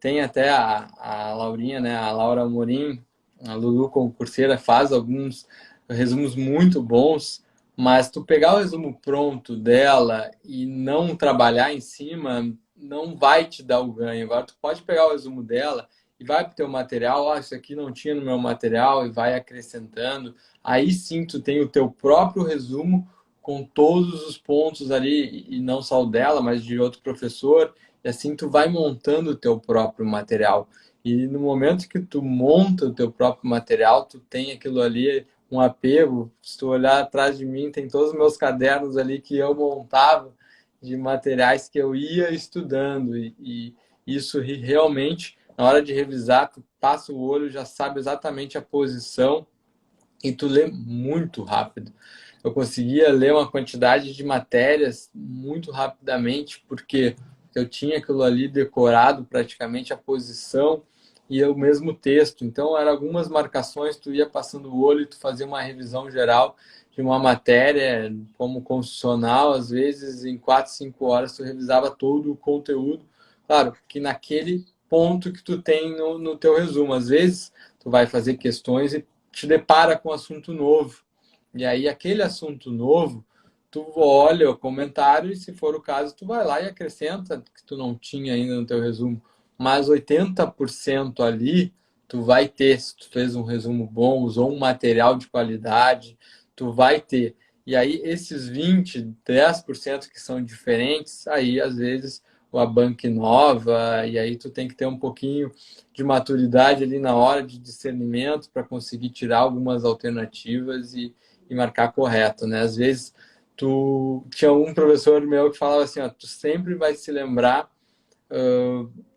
tem até a Laurinha, né, a Laura Amorim, a Lulu concurseira, faz alguns resumos muito bons, mas tu pegar o resumo pronto dela e não trabalhar em cima, não vai te dar o ganho. Agora tu pode pegar o resumo dela e vai para o teu material, isso aqui não tinha no meu material, e vai acrescentando. Aí sim tu tem o teu próprio resumo com todos os pontos ali, e não só o dela, mas de outro professor, e assim tu vai montando o teu próprio material. E no momento que tu monta o teu próprio material, tu tem aquilo ali, um apego. Se tu olhar atrás de mim, tem todos os meus cadernos ali que eu montava, de materiais que eu ia estudando, e isso realmente, na hora de revisar, tu passa o olho, já sabe exatamente a posição e tu lê muito rápido. Eu conseguia ler uma quantidade de matérias muito rapidamente, porque eu tinha aquilo ali decorado, praticamente a posição e o mesmo texto. Então, eram algumas marcações, tu ia passando o olho e tu fazia uma revisão geral de uma matéria, como constitucional, às vezes em 4, 5 horas tu revisava todo o conteúdo. Claro, que naquele ponto que tu tem no teu resumo. Às vezes, tu vai fazer questões e te depara com um assunto novo. E aí, aquele assunto novo, tu olha o comentário e, se for o caso, tu vai lá e acrescenta, que tu não tinha ainda no teu resumo. Mas 80% ali, tu vai ter, se tu fez um resumo bom, usou um material de qualidade, tu vai ter. E aí, esses 20, 10% que são diferentes, aí, às vezes, a banca nova, e aí tu tem que ter um pouquinho de maturidade ali na hora de discernimento para conseguir tirar algumas alternativas e marcar correto, né? Às vezes, tinha um professor meu que falava assim, ó, tu sempre vai se lembrar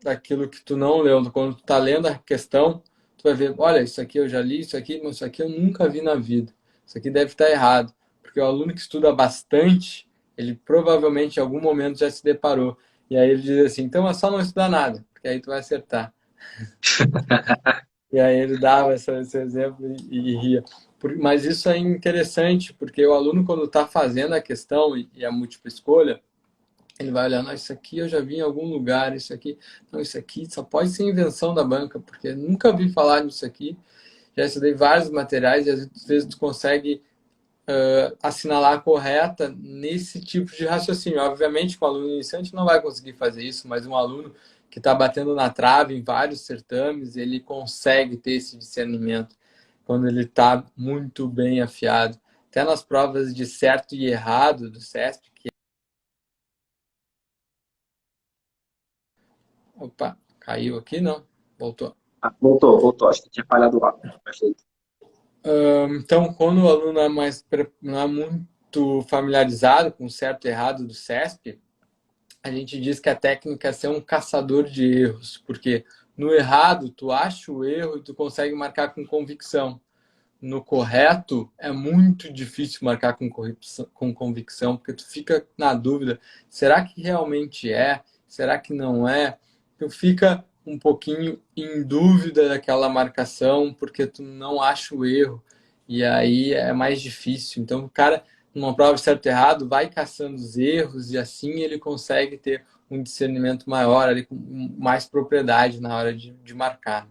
daquilo que tu não leu. Quando tu tá lendo a questão, tu vai ver, olha, isso aqui eu já li, isso aqui, mas isso aqui eu nunca vi na vida. Isso aqui deve estar errado. Porque o aluno que estuda bastante, ele provavelmente em algum momento já se deparou. E aí ele diz assim, então é só não estudar nada, porque aí tu vai acertar. E aí ele dava esse exemplo e ria. Mas isso é interessante, porque o aluno, quando está fazendo a questão e a múltipla escolha, ele vai olhando, isso aqui eu já vi em algum lugar, isso aqui só pode ser invenção da banca, porque nunca vi falar nisso aqui. Já estudei vários materiais e às vezes tu consegue assinalar a correta nesse tipo de raciocínio. Obviamente, com o aluno iniciante não vai conseguir fazer isso, mas um aluno que está batendo na trave em vários certames, ele consegue ter esse discernimento quando ele está muito bem afiado. Até nas provas de certo e errado do CESP, que... Opa, caiu aqui? Não, voltou. Voltou. Acho que tinha falhado lá. Perfeito. Então, quando o aluno não é muito familiarizado com certo e errado do CESP, a gente diz que a técnica é ser um caçador de erros, porque no errado tu acha o erro e tu consegue marcar com convicção. No correto é muito difícil marcar com convicção, porque tu fica na dúvida, será que realmente é? Será que não é? Tu fica um pouquinho em dúvida daquela marcação, porque tu não acha o erro, e aí é mais difícil. Então, o cara, numa prova certo e errado, vai caçando os erros, e assim ele consegue ter um discernimento maior, ali, com mais propriedade na hora de marcar.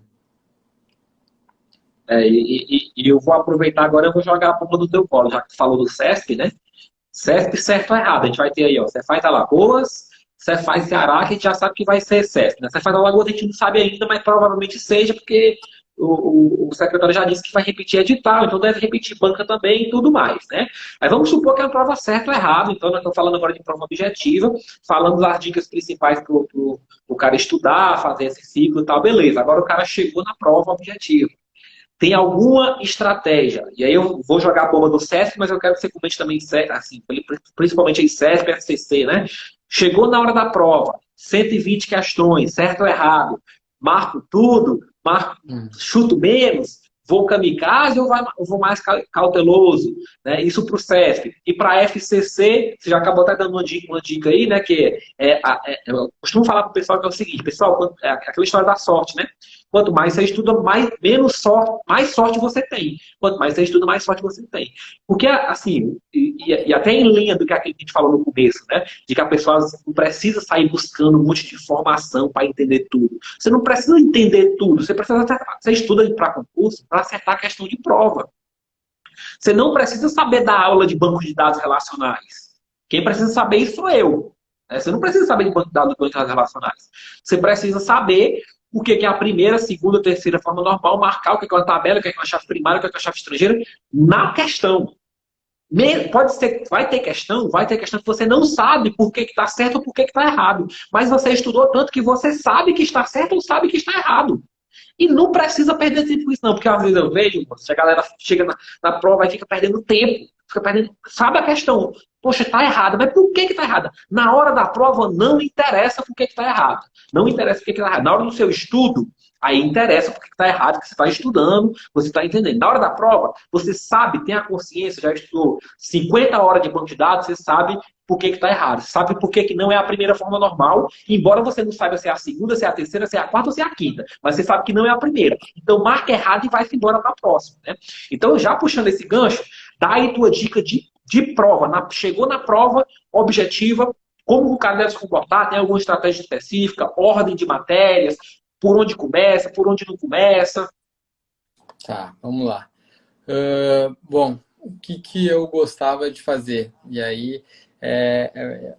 E eu vou aproveitar agora, eu vou jogar a bomba do teu colo, já que tu falou do CESP, né? CESP certo ou errado. A gente vai ter aí, ó, Cefaz Alagoas, Cefaz Ceará, que a gente já sabe que vai ser CESP, né? Cefaz Alagoas a gente não sabe ainda, mas provavelmente seja, porque o secretário já disse que vai repetir edital, então deve repetir banca também e tudo mais, né? Mas vamos supor que é uma prova certa ou errado, então nós estamos falando agora de prova objetiva, falando das dicas principais para o cara estudar, fazer esse ciclo e tal, beleza. Agora o cara chegou na prova objetiva. Tem alguma estratégia? E aí eu vou jogar a bomba do CESP, mas eu quero que você comente também, assim, principalmente em CESP e FCC, né? Chegou na hora da prova, 120 questões, certo ou errado? Marco tudo? Chuto menos? Vou kamikaze ou vou mais cauteloso? Né? Isso para o CESP. E para a FCC, você já acabou até dando uma dica aí, né? Eu costumo falar para o pessoal que é o seguinte, pessoal, é aquela história da sorte, né? Quanto mais você estuda, menos sorte, mais sorte você tem. Quanto mais você estuda, mais sorte você tem. Porque, assim, e até em linha do que a gente falou no começo, né? De que a pessoa não precisa sair buscando um monte de informação para entender tudo. Você não precisa entender tudo. Você estuda para concurso para acertar a questão de prova. Você não precisa saber da aula de banco de dados relacionais. Quem precisa saber isso sou eu. Você não precisa saber de banco de dados relacionais. Você precisa saber o que é a primeira, segunda, terceira forma normal, marcar o que é uma tabela, o que é uma chave primária, o que é uma chave estrangeira, na questão. Pode ser, vai ter questão que você não sabe por que está certo ou por que está errado. Mas você estudou tanto que você sabe que está certo ou sabe que está errado. E não precisa perder tempo com isso, não, porque às vezes eu vejo, se a galera chega na prova e fica perdendo tempo, sabe a questão, poxa, tá errada, mas por que tá errada? Na hora da prova não interessa por que tá errado. Não interessa por que tá errado. Na hora do seu estudo, aí interessa por que tá errado, que você está estudando, você está entendendo. Na hora da prova, você sabe, tem a consciência, já estudou 50 horas de banco de dados, você sabe por que está errado. Você sabe por que não é a primeira forma normal, embora você não saiba se é a segunda, se é a terceira, se é a quarta ou se é a quinta. Mas você sabe que não é a primeira. Então marca errado e vai-se embora para a próxima. Né? Então, já puxando esse gancho, dá aí tua dica de prova. Chegou na prova objetiva, como o cara deve se comportar, tem alguma estratégia específica, ordem de matérias, por onde começa, por onde não começa. Tá, vamos lá. Bom, o que eu gostava de fazer? E aí,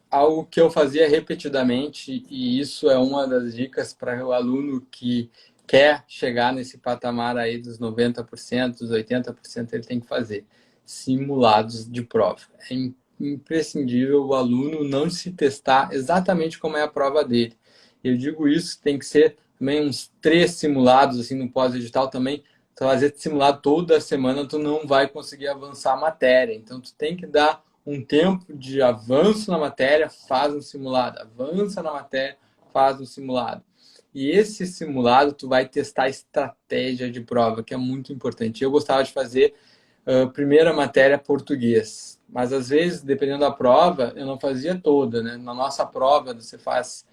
algo que eu fazia repetidamente, e isso é uma das dicas para o aluno que quer chegar nesse patamar aí dos 90%, dos 80%, ele tem que fazer simulados de prova. É imprescindível o aluno não se testar exatamente como é a prova dele. Eu digo isso, tem que ser também uns 3 simulados assim no pós-edital também. Fazer simulado toda semana, tu não vai conseguir avançar a matéria. Então, tu tem que dar um tempo de avanço na matéria, faz um simulado. Avança na matéria, faz um simulado. E esse simulado, tu vai testar a estratégia de prova, que é muito importante. Eu gostava de fazer primeira matéria português. Mas, às vezes, dependendo da prova, eu não fazia toda, né? Na nossa prova, você faz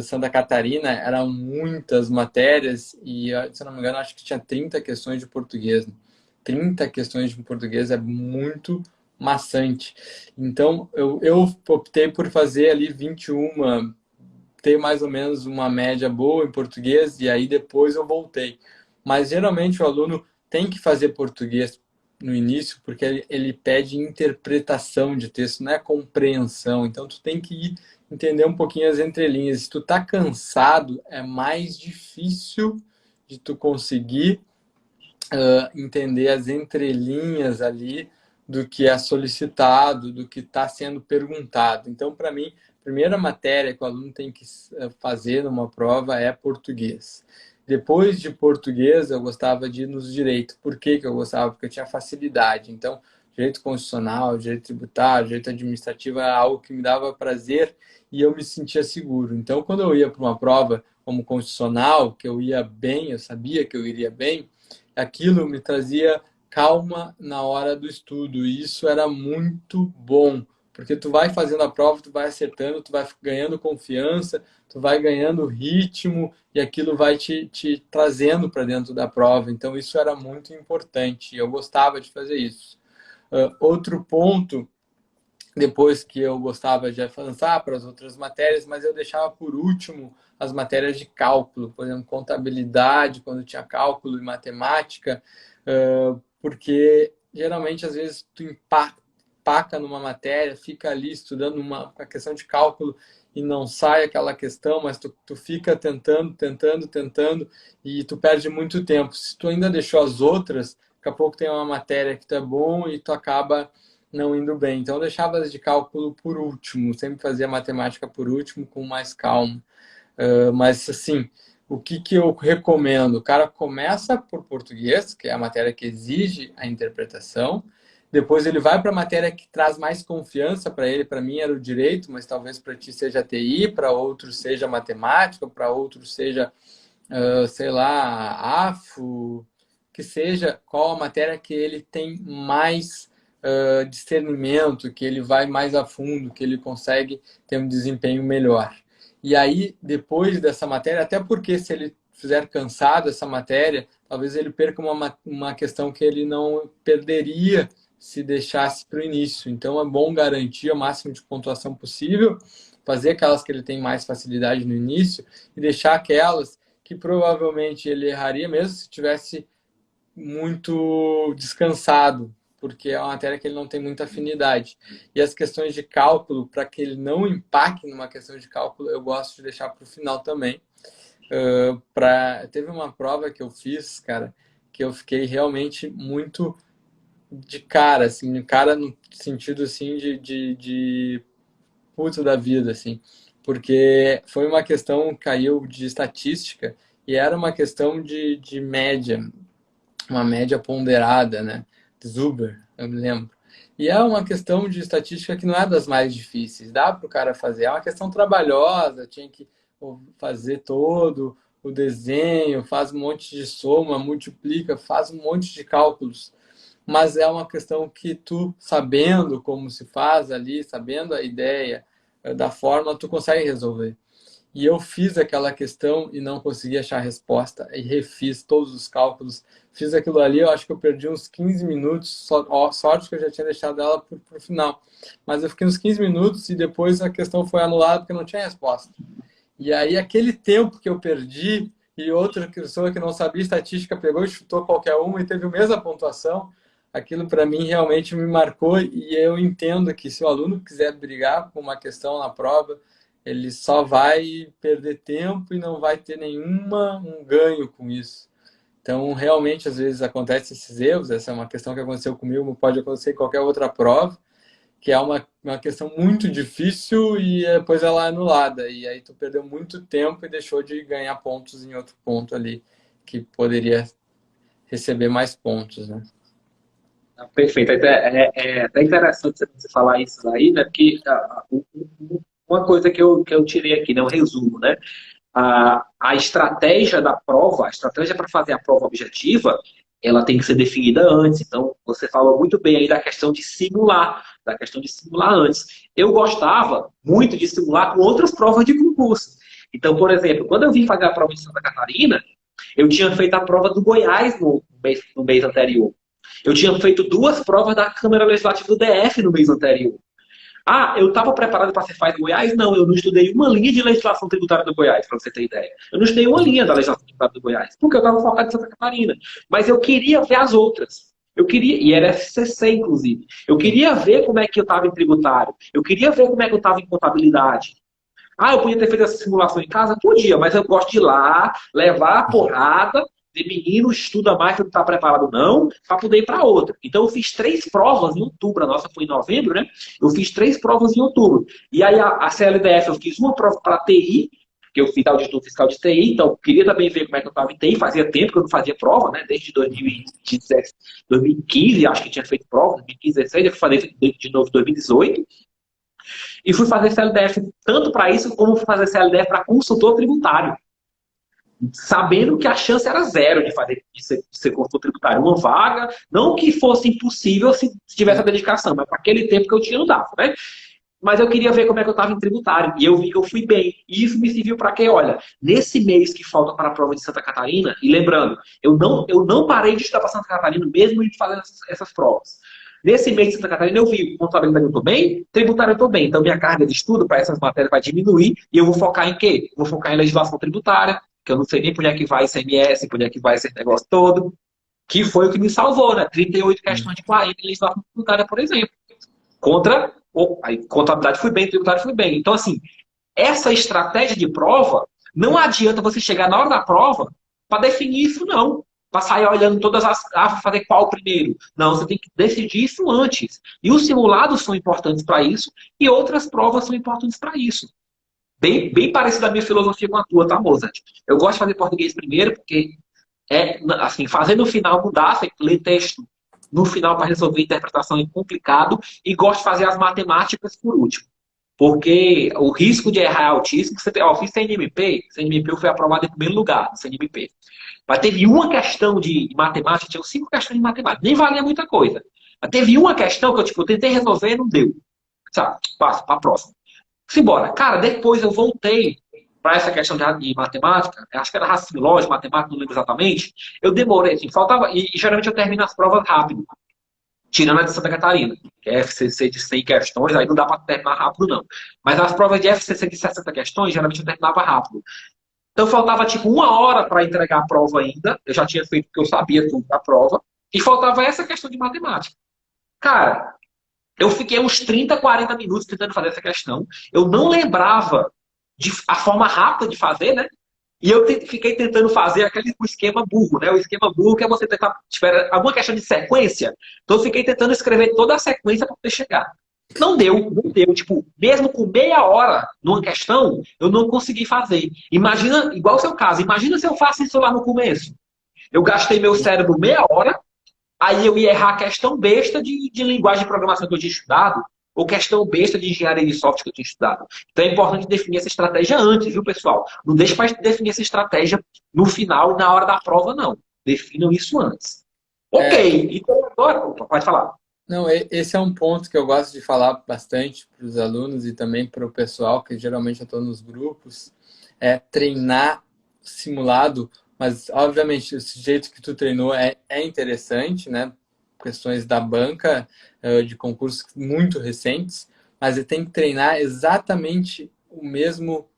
Santa Catarina, eram muitas matérias e, se eu não me engano, acho que tinha 30 questões de português. 30 questões de português é muito maçante. Então, eu optei por fazer ali 21, ter mais ou menos uma média boa em português e aí depois eu voltei. Mas, geralmente, o aluno tem que fazer português no início porque ele pede interpretação de texto, não é compreensão. Então, tu tem que ir entender um pouquinho as entrelinhas. Se tu tá cansado, é mais difícil de tu conseguir entender as entrelinhas ali do que é solicitado, do que está sendo perguntado. Então, para mim, a primeira matéria que o aluno tem que fazer numa prova é português. Depois de português, eu gostava de ir nos direitos. Por que eu gostava? Porque eu tinha facilidade. Então, direito constitucional, direito tributário, direito administrativo era algo que me dava prazer e eu me sentia seguro. Então, quando eu ia para uma prova como constitucional, que eu ia bem, eu sabia que eu iria bem, aquilo me trazia calma na hora do estudo, e isso era muito bom, porque tu vai fazendo a prova, tu vai acertando, tu vai ganhando confiança, tu vai ganhando ritmo, e aquilo vai te trazendo para dentro da prova. Então, isso era muito importante, eu gostava de fazer isso. Outro ponto, depois que eu gostava de avançar para as outras matérias, mas eu deixava por último as matérias de cálculo, por exemplo, contabilidade, quando tinha cálculo e matemática, porque geralmente às vezes tu empaca numa matéria, fica ali estudando uma questão de cálculo e não sai aquela questão, mas tu fica tentando e tu perde muito tempo. Se tu ainda deixou as outras, daqui a pouco tem uma matéria que tu é bom e tu acaba não indo bem. Então eu deixava as de cálculo por último, sempre fazia matemática por último, com mais calma. Mas assim, o que eu recomendo? O cara começa por português, que é a matéria que exige a interpretação, depois ele vai para a matéria que traz mais confiança para ele. Para mim era o direito, mas talvez para ti seja TI, para outros seja matemática, para outros seja, sei lá, AFO, que seja qual a matéria que ele tem mais discernimento, que ele vai mais a fundo, que ele consegue ter um desempenho melhor. E aí, depois dessa matéria, até porque se ele fizer cansado essa matéria, talvez ele perca uma questão que ele não perderia se deixasse para o início. Então, é bom garantir o máximo de pontuação possível, fazer aquelas que ele tem mais facilidade no início e deixar aquelas que provavelmente ele erraria mesmo se tivesse muito descansado, porque é uma matéria que ele não tem muita afinidade. E as questões de cálculo, para que ele não empaque numa questão de cálculo, eu gosto de deixar para o final também. Teve uma prova que eu fiz, cara, que eu fiquei realmente muito de cara, assim, cara no sentido assim de puto da vida, assim, porque foi uma questão que caiu de estatística e era uma questão de média, uma média ponderada, né? Zuber, eu me lembro. E é uma questão de estatística que não é das mais difíceis, dá para o cara fazer. É uma questão trabalhosa, tinha que fazer todo o desenho, faz um monte de soma, multiplica, faz um monte de cálculos. Mas é uma questão que tu, sabendo como se faz ali, sabendo a ideia da forma, tu consegue resolver. E eu fiz aquela questão e não consegui achar a resposta, e refiz todos os cálculos. Fiz aquilo ali, eu acho que eu perdi uns 15 minutos, sorte que eu já tinha deixado ela para o final. Mas eu fiquei uns 15 minutos e depois a questão foi anulada porque não tinha resposta. E aí aquele tempo que eu perdi e outra pessoa que não sabia estatística pegou e chutou qualquer uma e teve a mesma pontuação, aquilo para mim realmente me marcou. E eu entendo que se o aluno quiser brigar com uma questão na prova, ele só vai perder tempo e não vai ter um ganho com isso. Então, realmente, às vezes acontecem esses erros. Essa é uma questão que aconteceu comigo, pode acontecer em qualquer outra prova, que é uma questão muito difícil e depois ela é anulada. E aí tu perdeu muito tempo e deixou de ganhar pontos em outro ponto ali, que poderia receber mais pontos, né? Perfeito. É até interessante você falar isso aí, né? Porque uma coisa que eu tirei aqui, né? Um resumo, né? A estratégia da prova, a estratégia para fazer a prova objetiva, ela tem que ser definida antes. Então, você falou muito bem aí da questão de simular antes. Eu gostava muito de simular com outras provas de concurso. Então, por exemplo, quando eu vim fazer a prova de Santa Catarina, eu tinha feito a prova do Goiás no mês anterior. Eu tinha feito 2 provas da Câmara Legislativa do DF no mês anterior. Eu estava preparado para ser FAI do Goiás? Não, eu não estudei uma linha de legislação tributária do Goiás, para você ter ideia. Eu não estudei uma linha da legislação tributária do Goiás, porque eu estava focado em Santa Catarina. Mas eu queria ver as outras. E era FCC, inclusive. Eu queria ver como é que eu estava em tributário. Eu queria ver como é que eu estava em contabilidade. Eu podia ter feito essa simulação em casa? Podia, mas eu gosto de ir lá, levar a porrada, de menino, estuda mais, não está preparado não, para poder ir para outra. Então eu fiz 3 provas em outubro, a nossa foi em novembro, né? Eu fiz 3 provas em outubro. E aí a CLDF eu fiz uma prova para TI, porque eu fiz auditor fiscal de TI, então eu queria também ver como é que eu estava em TI, fazia tempo que eu não fazia prova, né? Desde 2015, acho que tinha feito prova, 2015, 2016, eu fui fazer de novo em 2018, e fui fazer CLDF tanto para isso, como fui fazer CLDF para consultor tributário, sabendo que a chance era zero de ser consultor tributário. Uma vaga, não que fosse impossível se tivesse a dedicação, mas para aquele tempo que eu tinha não dava, né? Mas eu queria ver como é que eu estava em tributário. E eu vi que eu fui bem. E isso me serviu para quê? Olha, nesse mês que falta para a prova de Santa Catarina, e lembrando, eu não parei de estudar para Santa Catarina, mesmo indo fazendo essas provas. Nesse mês de Santa Catarina, eu vi contabilidade eu estou bem, tributário eu estou bem. Então, minha carga de estudo para essas matérias vai diminuir. E eu vou focar em quê? Vou focar em legislação tributária, que eu não sei nem por onde é que vai ICMS, por onde é que vai esse negócio todo. Que foi o que me salvou, né? 38 questões de 40 em legislação tributária, por exemplo. Contra, aí, contabilidade fui bem, tributário fui bem. Então, assim, essa estratégia de prova, não adianta você chegar na hora da prova para definir isso, não. Para sair olhando todas as. Ah, vou fazer qual primeiro? Não, você tem que decidir isso antes. E os simulados são importantes para isso, e outras provas são importantes para isso. Bem parecida a minha filosofia com a tua, tá, Mozart? Eu gosto de fazer português primeiro, porque assim, fazer no final mudar, você ler texto no final para resolver interpretação é complicado, e gosto de fazer as matemáticas por último. Porque o risco de errar é altíssimo. Eu fiz CNMP eu fui aprovado em primeiro lugar, no CNMP. Mas teve uma questão de matemática, tinha 5 questões de matemática, nem valia muita coisa. Mas teve uma questão que eu tentei resolver e não deu. Sabe, passo para a próxima. Simbora. Cara, depois eu voltei para essa questão de matemática, acho que era raciocínio lógico, matemática, não lembro exatamente. Eu demorei, assim, faltava, e geralmente eu termino as provas rápido, tirando a de Santa Catarina, que é FCC de 100 questões, aí não dá para terminar rápido, não. Mas as provas de FCC de 60 questões, geralmente eu terminava rápido. Então faltava tipo 1 hora para entregar a prova ainda, eu já tinha feito porque eu sabia tudo da prova, e faltava essa questão de matemática. Cara, eu fiquei uns 30, 40 minutos tentando fazer essa questão. Eu não lembrava a forma rápida de fazer, né? E eu fiquei tentando fazer o esquema burro, né? O esquema burro que é você tentar tiver alguma questão de sequência. Então eu fiquei tentando escrever toda a sequência para poder chegar. Não deu, não deu. Tipo, mesmo com meia hora numa questão, eu não consegui fazer. Imagina, igual o seu caso, imagina se eu faço isso lá no começo. Eu gastei meu cérebro meia hora, aí eu ia errar a questão besta de linguagem de programação que eu tinha estudado, ou questão besta de engenharia de software que eu tinha estudado. Então é importante definir essa estratégia antes, viu, pessoal? Não deixe para definir essa estratégia no final, na hora da prova, não. Definam isso antes. Ok, então agora, pode falar. Não, esse é um ponto que eu gosto de falar bastante para os alunos e também para o pessoal, que geralmente eu estou nos grupos, é treinar simulado, mas obviamente o jeito que tu treinou é interessante, né? Questões da banca, de concursos muito recentes, mas você tem que treinar exatamente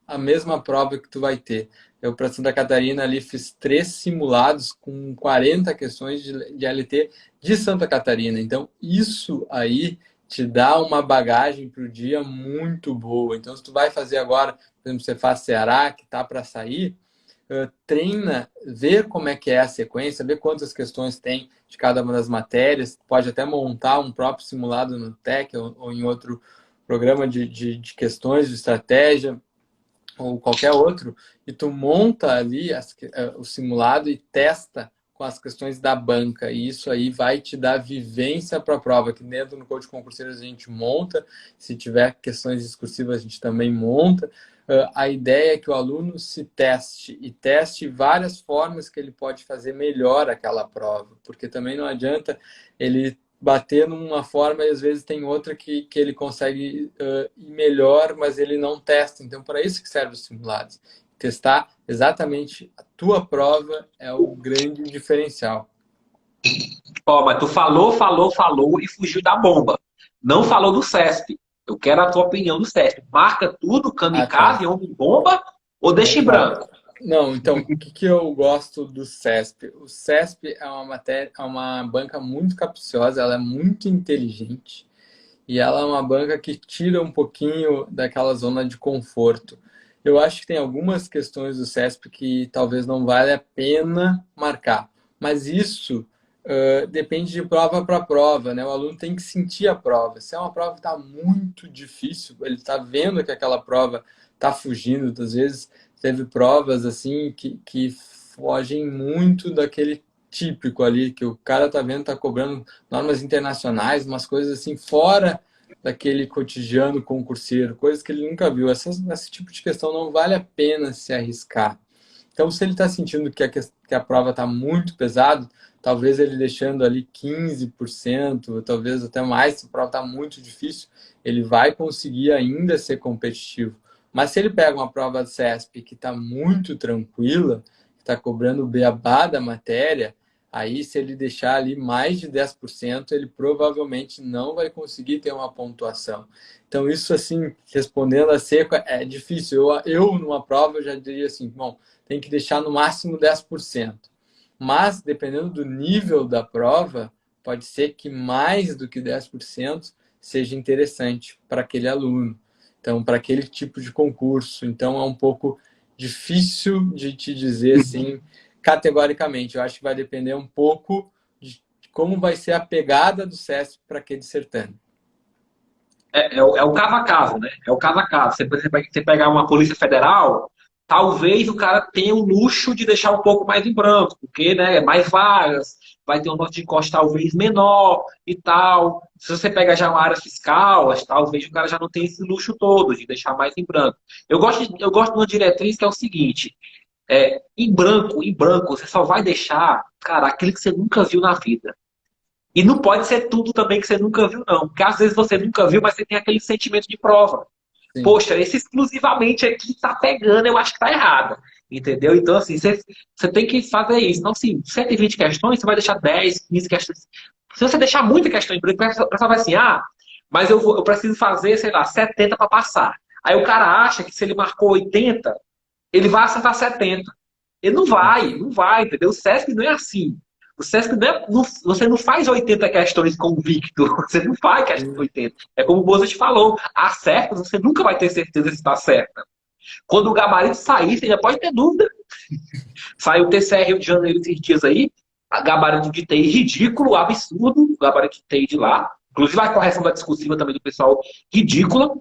a mesma prova que tu vai ter. Eu, para Santa Catarina, ali fiz 3 simulados com 40 questões de LT de Santa Catarina. Então, isso aí te dá uma bagagem para o dia muito boa. Então, se tu vai fazer agora, por exemplo, você faz Ceará, que está para sair, treina, ver como é que é a sequência, ver quantas questões tem de cada uma das matérias. Pode até montar um próprio simulado no TEC ou em outro programa de questões, de estratégia, ou qualquer outro, e tu monta ali o simulado e testa com as questões da banca, e isso aí vai te dar vivência para a prova, que dentro no Coach Concurseiros a gente monta, se tiver questões discursivas a gente também monta. A ideia é que o aluno se teste, e teste várias formas que ele pode fazer melhor aquela prova, porque também não adianta ele bater numa forma e às vezes tem outra que ele consegue ir melhor, mas ele não testa. Então, para isso que servem os simulados. Testar exatamente a tua prova é o grande diferencial. Ó, mas tu falou e fugiu da bomba. Não falou do CESP. Eu quero a tua opinião do CESP. Marca tudo, kamikaze, homem-bomba, ou deixa em branco? Não, então, o que eu gosto do CESP? O CESP é uma banca muito capciosa, ela é muito inteligente e ela é uma banca que tira um pouquinho daquela zona de conforto. Eu acho que tem algumas questões do CESP que talvez não vale a pena marcar, mas isso depende de prova para prova, né? O aluno tem que sentir a prova. Se é uma prova que está muito difícil, ele está vendo que aquela prova está fugindo, às vezes teve provas assim que fogem muito daquele típico ali, que o cara tá vendo, tá cobrando normas internacionais, umas coisas assim fora daquele cotidiano concurseiro, coisas que ele nunca viu. Esse tipo de questão não vale a pena se arriscar. Então, se ele está sentindo que a prova está muito pesada, talvez ele deixando ali 15%, talvez até mais, se a prova está muito difícil, ele vai conseguir ainda ser competitivo. Mas se ele pega uma prova do CESP que está muito tranquila, que está cobrando o beabá da matéria, aí se ele deixar ali mais de 10%, ele provavelmente não vai conseguir ter uma pontuação. Então, isso assim, respondendo a seco, é difícil. Eu numa prova, eu já diria assim, bom, tem que deixar no máximo 10%. Mas, dependendo do nível da prova, pode ser que mais do que 10% seja interessante para aquele aluno. Então, para aquele tipo de concurso. Então, é um pouco difícil de te dizer assim, categoricamente. Eu acho que vai depender um pouco de como vai ser a pegada do CESP para aquele certame. É o caso a caso, né? É o caso a caso. Você pegar uma Polícia Federal, talvez o cara tenha o luxo de deixar um pouco mais em branco, porque, né, mais vagas, vai ter um nota de corte talvez menor e tal. Se você pega já uma área fiscal, talvez o cara já não tenha esse luxo todo de deixar mais em branco. Eu gosto de uma diretriz que é o seguinte: em branco, você só vai deixar, cara, aquele que você nunca viu na vida. E não pode ser tudo também que você nunca viu, não. Porque às vezes você nunca viu, mas você tem aquele sentimento de prova. Sim. Poxa, esse exclusivamente aqui tá pegando, eu acho que tá errado. Entendeu? Então, assim, você tem que fazer isso. Então, assim, 120 questões, você vai deixar 10, 15 questões. Se você deixar muita questão em branco, o pessoal vai assim, mas eu preciso fazer, sei lá, 70 para passar. Aí o cara acha que se ele marcou 80, ele vai acertar 70. Ele não vai, entendeu? O SESC não é assim. O SESC você não faz 80 questões convicto, você não faz questão de 80. É como o Boza te falou, acerta, você nunca vai ter certeza se está certa. Quando o gabarito sair, você já pode ter dúvida. Saiu o TCE Rio de Janeiro esses dias aí, gabarito de TI ridículo, absurdo, gabarito de TI de lá. Inclusive a correção da discursiva também do pessoal, ridícula,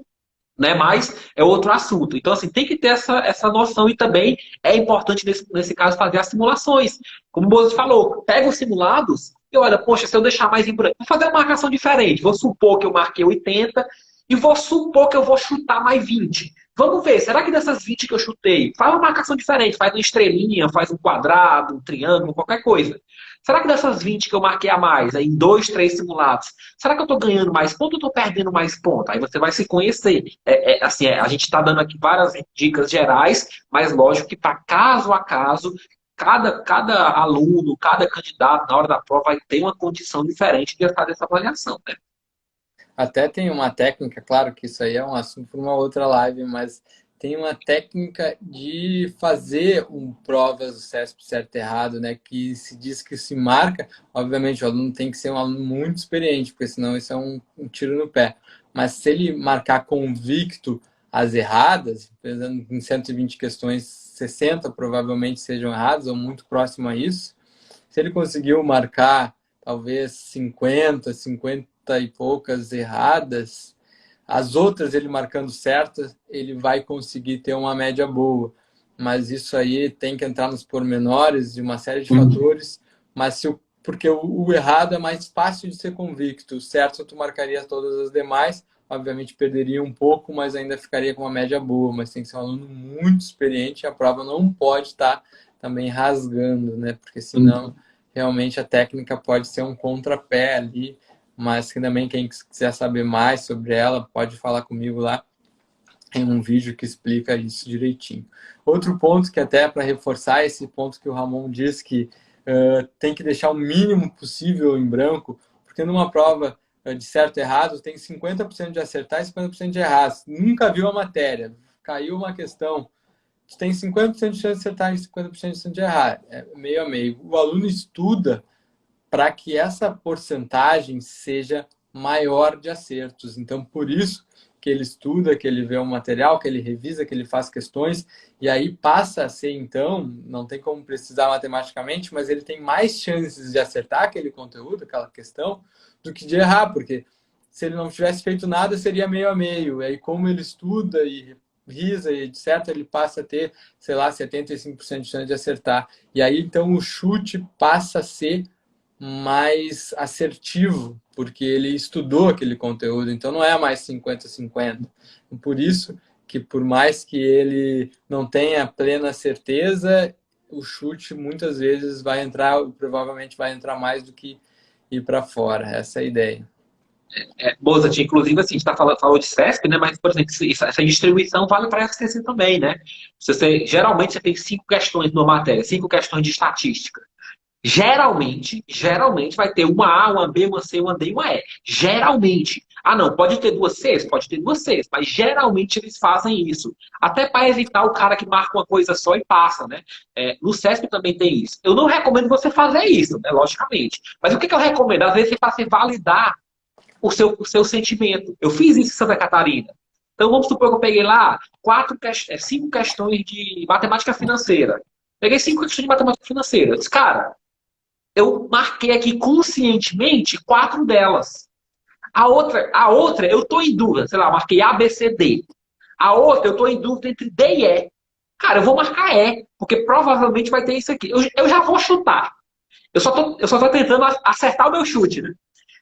né? Mas é outro assunto. Então, assim, tem que ter essa noção e também é importante, nesse caso, fazer as simulações. Como o Bozo falou, pega os simulados e olha, poxa, se eu deixar mais em branco, vou fazer uma marcação diferente. Vou supor que eu marquei 80 e vou supor que eu vou chutar mais 20. Vamos ver, será que dessas 20 que eu chutei, faz uma marcação diferente, faz uma estrelinha, faz um quadrado, um triângulo, qualquer coisa. Será que dessas 20 que eu marquei a mais, aí em 2, 3 simulados, será que eu estou ganhando mais ponto ou estou perdendo mais ponto? Aí você vai se conhecer. A gente está dando aqui várias dicas gerais, mas lógico que para caso a caso, cada aluno, cada candidato, na hora da prova, vai ter uma condição diferente de fazer essa avaliação, né? Até tem uma técnica, claro que isso aí é um assunto para uma outra live, mas tem uma técnica de fazer provas do CESP certo e errado, né? Que se diz que se marca, obviamente o aluno tem que ser um aluno muito experiente, porque senão isso é um tiro no pé. Mas se ele marcar convicto as erradas, pensando em 120 questões, 60 provavelmente sejam erradas, ou muito próximo a isso. Se ele conseguiu marcar talvez 50 e poucas erradas, as outras ele marcando certas, ele vai conseguir ter uma média boa. Mas isso aí tem que entrar nos pormenores de uma série de fatores, mas porque o errado é mais fácil de ser convicto, o certo tu marcaria todas as demais, obviamente perderia um pouco, mas ainda ficaria com uma média boa, mas tem que ser um aluno muito experiente, a prova não pode estar também rasgando, né? Porque senão realmente a técnica pode ser um contrapé ali, mas que também quem quiser saber mais sobre ela pode falar comigo lá em um vídeo que explica isso direitinho. Outro ponto que até para reforçar esse ponto que o Ramon diz que tem que deixar o mínimo possível em branco, porque numa prova de certo e errado tem 50% de acertar e 50% de errar. Nunca viu a matéria, caiu uma questão, tu tem 50% de chance de acertar e 50% de chance de errar. É meio a meio. O aluno estuda para que essa porcentagem seja maior de acertos. Então, por isso que ele estuda, que ele vê o material, que ele revisa, que ele faz questões, e aí passa a ser, então, não tem como precisar matematicamente, mas ele tem mais chances de acertar aquele conteúdo, aquela questão, do que de errar, porque se ele não tivesse feito nada, seria meio a meio. E aí, como ele estuda e risa e etc., ele passa a ter, sei lá, 75% de chance de acertar. E aí, então, o chute passa a ser mais assertivo, porque ele estudou aquele conteúdo, então não é mais 50-50. Por isso que, por mais que ele não tenha plena certeza, o chute muitas vezes vai entrar, provavelmente vai entrar mais do que ir para fora. Essa é a ideia. Mozart, inclusive, assim, a gente falou de CESP, né? Mas, por exemplo, essa distribuição vale para a FCC também, né? Geralmente você tem 5 questões numa matéria, 5 questões de estatística. Geralmente vai ter uma A, uma B, uma C, uma D e uma E. Geralmente. Ah, não, pode ter 2 Cs? Pode ter 2 Cs, mas geralmente eles fazem isso. Até para evitar o cara que marca uma coisa só e passa, né? No CESP também tem isso. Eu não recomendo você fazer isso, né? Logicamente. Mas o que eu recomendo? Às vezes, para você validar o seu sentimento. Eu fiz isso em Santa Catarina. Então, vamos supor que eu peguei lá 5 questões de matemática financeira. Peguei 5 questões de matemática financeira. Eu disse, cara, eu marquei aqui conscientemente 4 delas. A outra eu estou em dúvida. Sei lá, marquei A, B, C, D. A outra eu estou em dúvida entre D e E. Cara, eu vou marcar E, porque provavelmente vai ter isso aqui. Eu já vou chutar. Eu só estou tentando acertar o meu chute, né?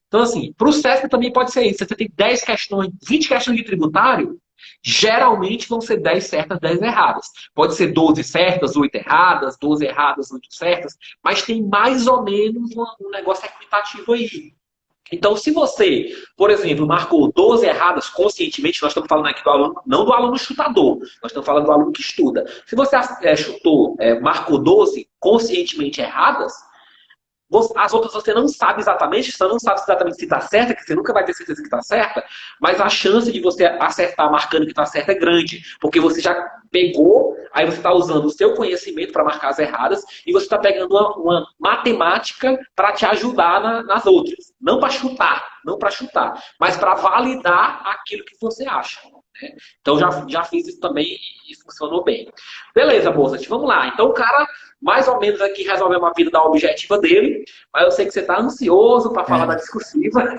Então, assim, para o CESP também pode ser isso. Você tem 10 questões, 20 questões de tributário, geralmente vão ser 10 certas, 10 erradas. Pode ser 12 certas, 8 erradas, 12 erradas, 8 certas, mas tem mais ou menos um negócio equitativo aí. Então, se você, por exemplo, marcou 12 erradas conscientemente, nós estamos falando aqui do aluno, não do aluno chutador, nós estamos falando do aluno que estuda. Se você marcou 12 conscientemente erradas, as outras você não sabe exatamente, você não sabe exatamente se está certa, que você nunca vai ter certeza que está certa, mas a chance de você acertar marcando que está certa é grande, porque você já pegou, aí você está usando o seu conhecimento para marcar as erradas, e você está pegando uma matemática para te ajudar nas outras. Não para chutar, mas para validar aquilo que você acha. Né? Então já fiz isso também e funcionou bem. Beleza, Mozart, vamos lá. Então o cara mais ou menos aqui resolveu uma vida da objetiva dele, mas eu sei que você está ansioso para falar da discursiva.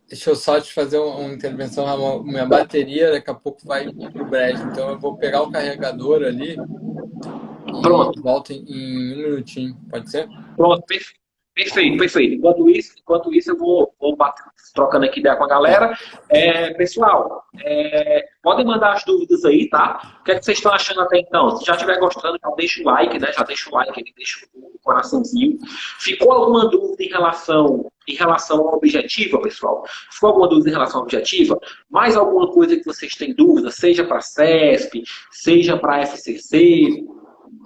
Deixa eu só te fazer uma intervenção. Minha bateria daqui a pouco vai ir pro brejo, então eu vou pegar o carregador ali. Pronto. E volto em 1 minutinho, pode ser? Pronto, perfeito. Enquanto isso eu vou trocando aqui ideia com a galera. Pessoal, podem mandar as dúvidas aí, tá? O que é que vocês estão achando até então? Se já estiver gostando, já deixa o like, né? Já deixa o like, deixa o coraçãozinho. Ficou alguma dúvida em relação ao objetivo, pessoal? Ficou alguma dúvida em relação ao objetivo? Mais alguma coisa que vocês têm dúvida, seja para a CESP, seja para a FCC,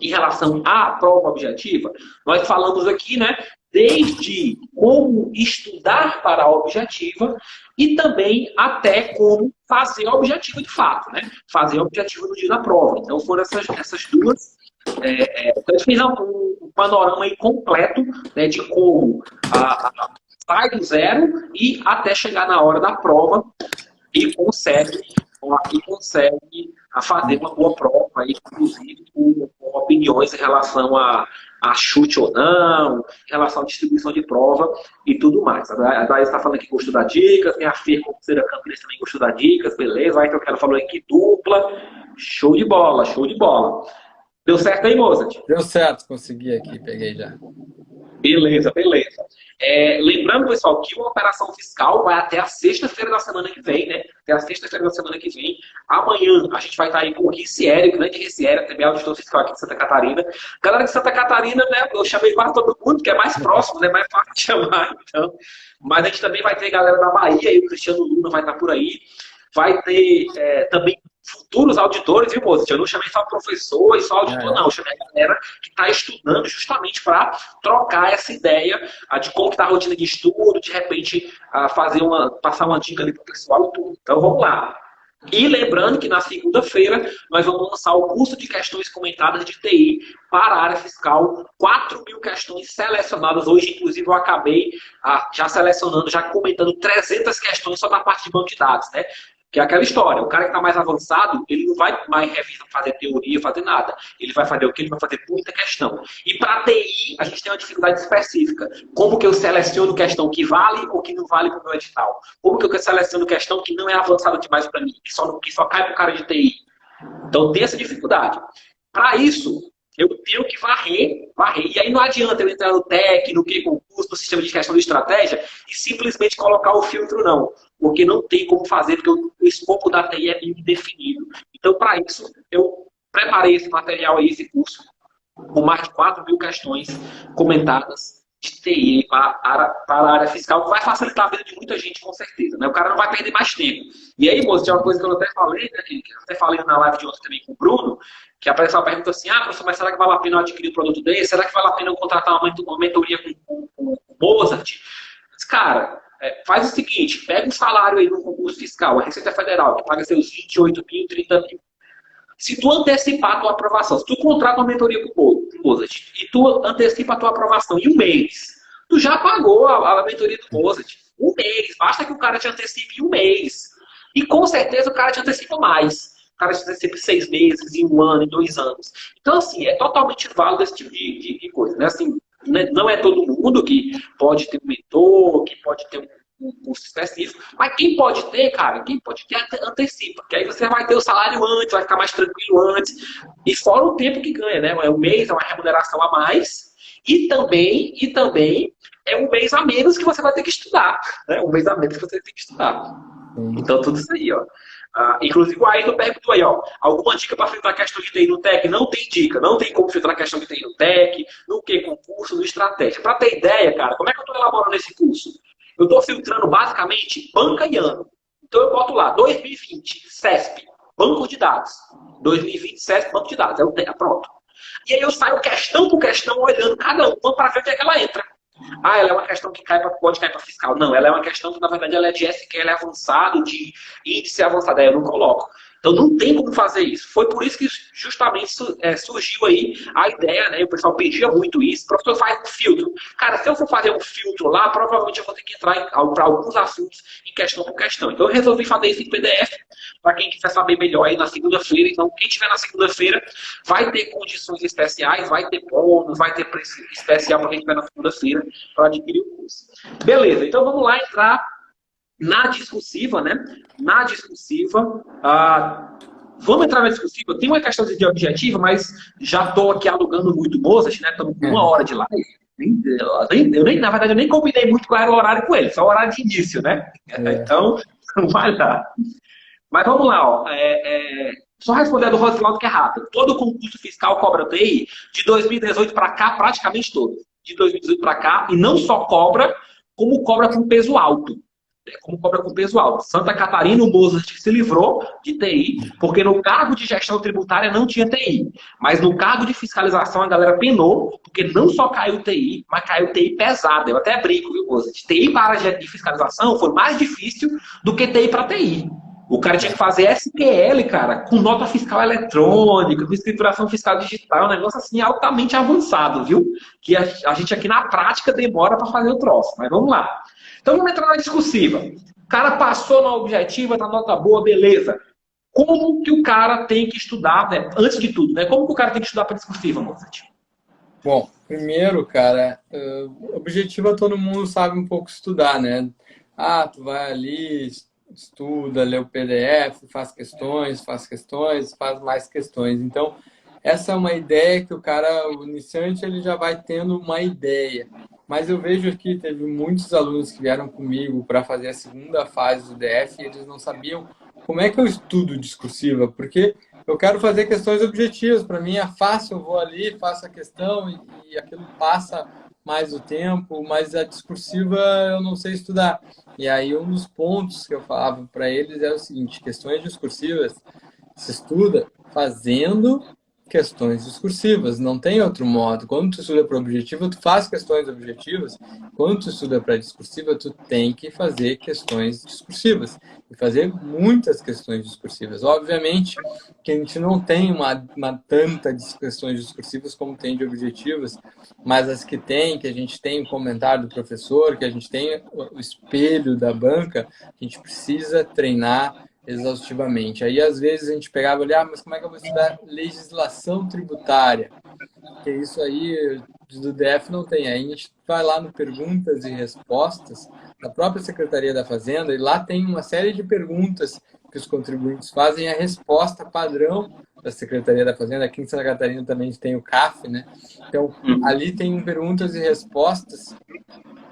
em relação à prova objetiva? Nós falamos aqui, né, desde como estudar para a objetiva e também até como fazer a objetiva de fato, né? Fazer a objetiva no dia da prova. Então foram essas duas. Então eu fiz um panorama aí completo, né, de como sai do zero e até chegar na hora da prova e consegue fazer uma boa prova, aí, inclusive com opiniões em relação a chute ou não, em relação à distribuição de prova e tudo mais. A Daís está falando que gostou da dicas, tem a Fer Conceira Campinense também gostou da dicas, beleza? Aí então ela falou que dupla, show de bola. Deu certo aí, Mozart? Deu certo, consegui aqui, peguei já. Beleza. Lembrando, pessoal, que uma operação fiscal vai até a sexta-feira da semana que vem, né? Até a sexta-feira da semana que vem. Amanhã a gente vai estar aí com o Ricieri, o grande Ricieri, também auditor fiscal aqui de Santa Catarina. Galera de Santa Catarina, né? Eu chamei quase todo mundo, que é mais próximo, né? Mais fácil de chamar, então. Mas a gente também vai ter galera da Bahia, aí o Cristiano Luna vai estar por aí. Vai ter também futuros auditores, viu, moço? Eu não chamei só professor e só auditor, não. Eu chamei a galera que está estudando justamente para trocar essa ideia de como está a rotina de estudo, de repente passar uma dica ali para o pessoal e tudo. Então, vamos lá. E lembrando que na segunda-feira nós vamos lançar o curso de questões comentadas de TI para a área fiscal. 4.000 questões selecionadas. Hoje, inclusive, eu acabei já selecionando, já comentando 300 questões só na parte de banco de dados, né? Que é aquela história, o cara que está mais avançado, ele não vai mais revisar, fazer teoria, fazer nada. Ele vai fazer o quê? Ele vai fazer muita questão. E para TI, a gente tem uma dificuldade específica. Como que eu seleciono questão que vale ou que não vale para o meu edital? Como que eu seleciono questão que não é avançada demais para mim, que só cai para o cara de TI? Então tem essa dificuldade. Para isso, eu tenho que varrer. E aí não adianta eu entrar no TEC, no que concurso, no sistema de gestão de estratégia e simplesmente colocar o filtro, não. Porque não tem como fazer, porque o escopo da TI é indefinido. Então, para isso, eu preparei esse material aí, esse curso, com mais de 4.000 questões comentadas de TI para a área fiscal, que vai facilitar a vida de muita gente, com certeza. Né? O cara não vai perder mais tempo. E aí, moço, tinha uma coisa que eu até falei, né, que eu até falei na live de ontem também com o Bruno, que a pessoa pergunta assim, professor, mas será que vale a pena eu adquirir um produto desse? Será que vale a pena eu contratar uma mentoria com o Mozart? Mas, cara, faz o seguinte, pega um salário aí no concurso fiscal, a Receita Federal, que paga seus 28 mil, 30 mil. Se tu antecipar a tua aprovação, se tu contrata uma mentoria com o Mozart e tu antecipa a tua aprovação em um mês, tu já pagou a mentoria do Mozart. Um mês, basta que o cara te antecipe em um mês. E com certeza o cara te antecipa mais. O cara te antecipa em 6 meses, em 1 ano, em 2 anos. Então, assim, é totalmente válido esse tipo de coisa. Né? Assim, não é todo mundo que pode ter um mentor, que pode ter um curso específico, mas quem pode ter, cara, quem pode ter, antecipa, porque aí você vai ter o salário antes, vai ficar mais tranquilo antes, e fora o tempo que ganha, né? É um mês, é uma remuneração a mais, e também é um mês a menos que você vai ter que estudar, né? Um mês a menos que você tem que estudar. Então, tudo isso aí, ó. Inclusive, o Ayrton perguntou aí, ó, alguma dica para filtrar a questão de TI no TEC? Não tem dica, não tem como filtrar a questão de TI no TEC, no que concurso, no estratégia. Para ter ideia, cara, como é que eu estou elaborando esse curso? Eu estou filtrando basicamente banca e ano. Então eu boto lá, 2020, CESP, banco de dados. 2020, CESP, banco de dados. Pronto. E aí eu saio questão por questão, olhando cada uma para ver onde é que ela entra. Ela é uma questão que pode cair para fiscal. Não, ela é uma questão que, na verdade, ela é de SQL avançado, de índice avançado. Aí eu não coloco. Então não tem como fazer isso. Foi por isso que justamente surgiu aí a ideia, né? O pessoal pedia muito isso. O professor faz um filtro. Cara, se eu for fazer um filtro lá, provavelmente eu vou ter que entrar para alguns assuntos em questão por questão. Então eu resolvi fazer isso em PDF, para quem quiser saber melhor aí na segunda-feira. Então quem tiver na segunda-feira vai ter condições especiais, vai ter bônus, vai ter preço especial para quem tiver na segunda-feira para adquirir o curso. Beleza, então vamos lá entrar na discursiva, né? Na discursiva, vamos entrar na discursiva. Tem uma questão de objetiva, mas já estou aqui alugando muito Mozart, né? Estamos com 1 hora de live. Na verdade, eu nem combinei muito qual era o horário com ele, só o horário de início, né? Então, vai lá. Mas vamos lá, ó. Só responder a do Rosildo que é rápido. Todo concurso fiscal cobra TI de 2018 para cá, praticamente todo. De 2018 para cá, e não só cobra, como cobra com peso alto. Santa Catarina, o Mozart se livrou de TI, porque no cargo de gestão tributária não tinha TI. Mas no cargo de fiscalização a galera penou, porque não só caiu TI, mas caiu TI pesada. Eu até brinco, viu, Mozart? TI para a área de fiscalização foi mais difícil do que TI para TI. O cara tinha que fazer SQL, cara, com nota fiscal eletrônica, com escrituração fiscal digital, um negócio assim altamente avançado, viu? Que a gente aqui na prática demora para fazer o troço. Mas vamos lá. Então vamos entrar na discursiva. O cara passou na objetiva, tá nota boa, beleza. Como que o cara tem que estudar, né? Antes de tudo, né? Como que o cara tem que estudar para discursiva, Mozart? Bom, primeiro, cara, objetiva todo mundo sabe um pouco estudar, né? Tu vai ali, estuda, lê o PDF, faz questões, faz mais questões. Então, essa é uma ideia que o iniciante, ele já vai tendo uma ideia. Mas eu vejo aqui, teve muitos alunos que vieram comigo para fazer a segunda fase do DF e eles não sabiam como é que eu estudo discursiva, porque eu quero fazer questões objetivas. Para mim é fácil, eu vou ali, faço a questão e aquilo passa mais o tempo, mas a discursiva eu não sei estudar. E aí um dos pontos que eu falava para eles era o seguinte: questões discursivas se estuda fazendo questões discursivas, não tem outro modo. Quando tu estuda para objetivo, tu faz questões objetivas. Quando tu estuda para discursiva, tu tem que fazer questões discursivas. E fazer muitas questões discursivas. Obviamente que a gente não tem uma tanta de questões discursivas como tem de objetivas, mas as que tem, que a gente tem o comentário do professor, que a gente tem o espelho da banca, a gente precisa treinar exaustivamente. Aí, às vezes, a gente pegava ali, mas como é que eu vou estudar legislação tributária? Porque isso aí do DF não tem. Aí a gente vai lá no Perguntas e Respostas da própria Secretaria da Fazenda e lá tem uma série de perguntas que os contribuintes fazem, a resposta padrão da Secretaria da Fazenda. Aqui em Santa Catarina também a gente tem o CAF, né? Então, ali tem perguntas e respostas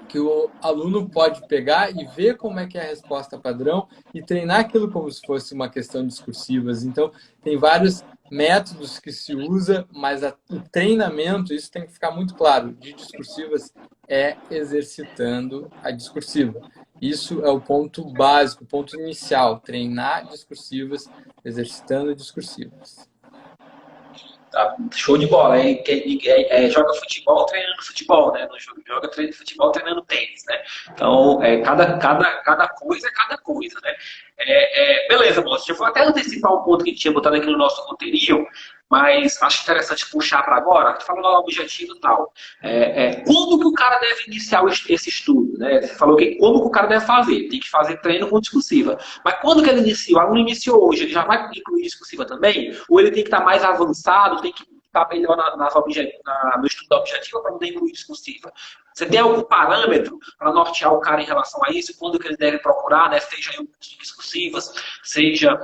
que o aluno pode pegar e ver como é que é a resposta padrão e treinar aquilo como se fosse uma questão discursiva. Então, tem vários métodos que se usa, mas o treinamento, isso tem que ficar muito claro, de discursivas é exercitando a discursiva. Isso é o ponto básico, o ponto inicial, treinar discursivas, exercitando discursivas. Tá, show de bola. Joga futebol treinando futebol, né? Não joga futebol treinando tênis, né? Então, cada coisa é cada coisa, né? Beleza, moço. Eu vou até antecipar um ponto que a gente tinha botado aqui no nosso roteirinho, mas acho interessante puxar para agora, falando do objetivo e tal. Como que o cara deve iniciar esse estudo, né? Você falou que como que o cara deve fazer? Tem que fazer treino com discursiva. Mas quando que ele inicia? O aluno iniciou hoje, ele já vai incluir discursiva também? Ou ele tem que estar mais avançado, tem que estar melhor no estudo da objetiva para poder incluir discursiva? Você tem algum parâmetro para nortear o cara em relação a isso? Quando que ele deve procurar, né? Seja em discursivas, seja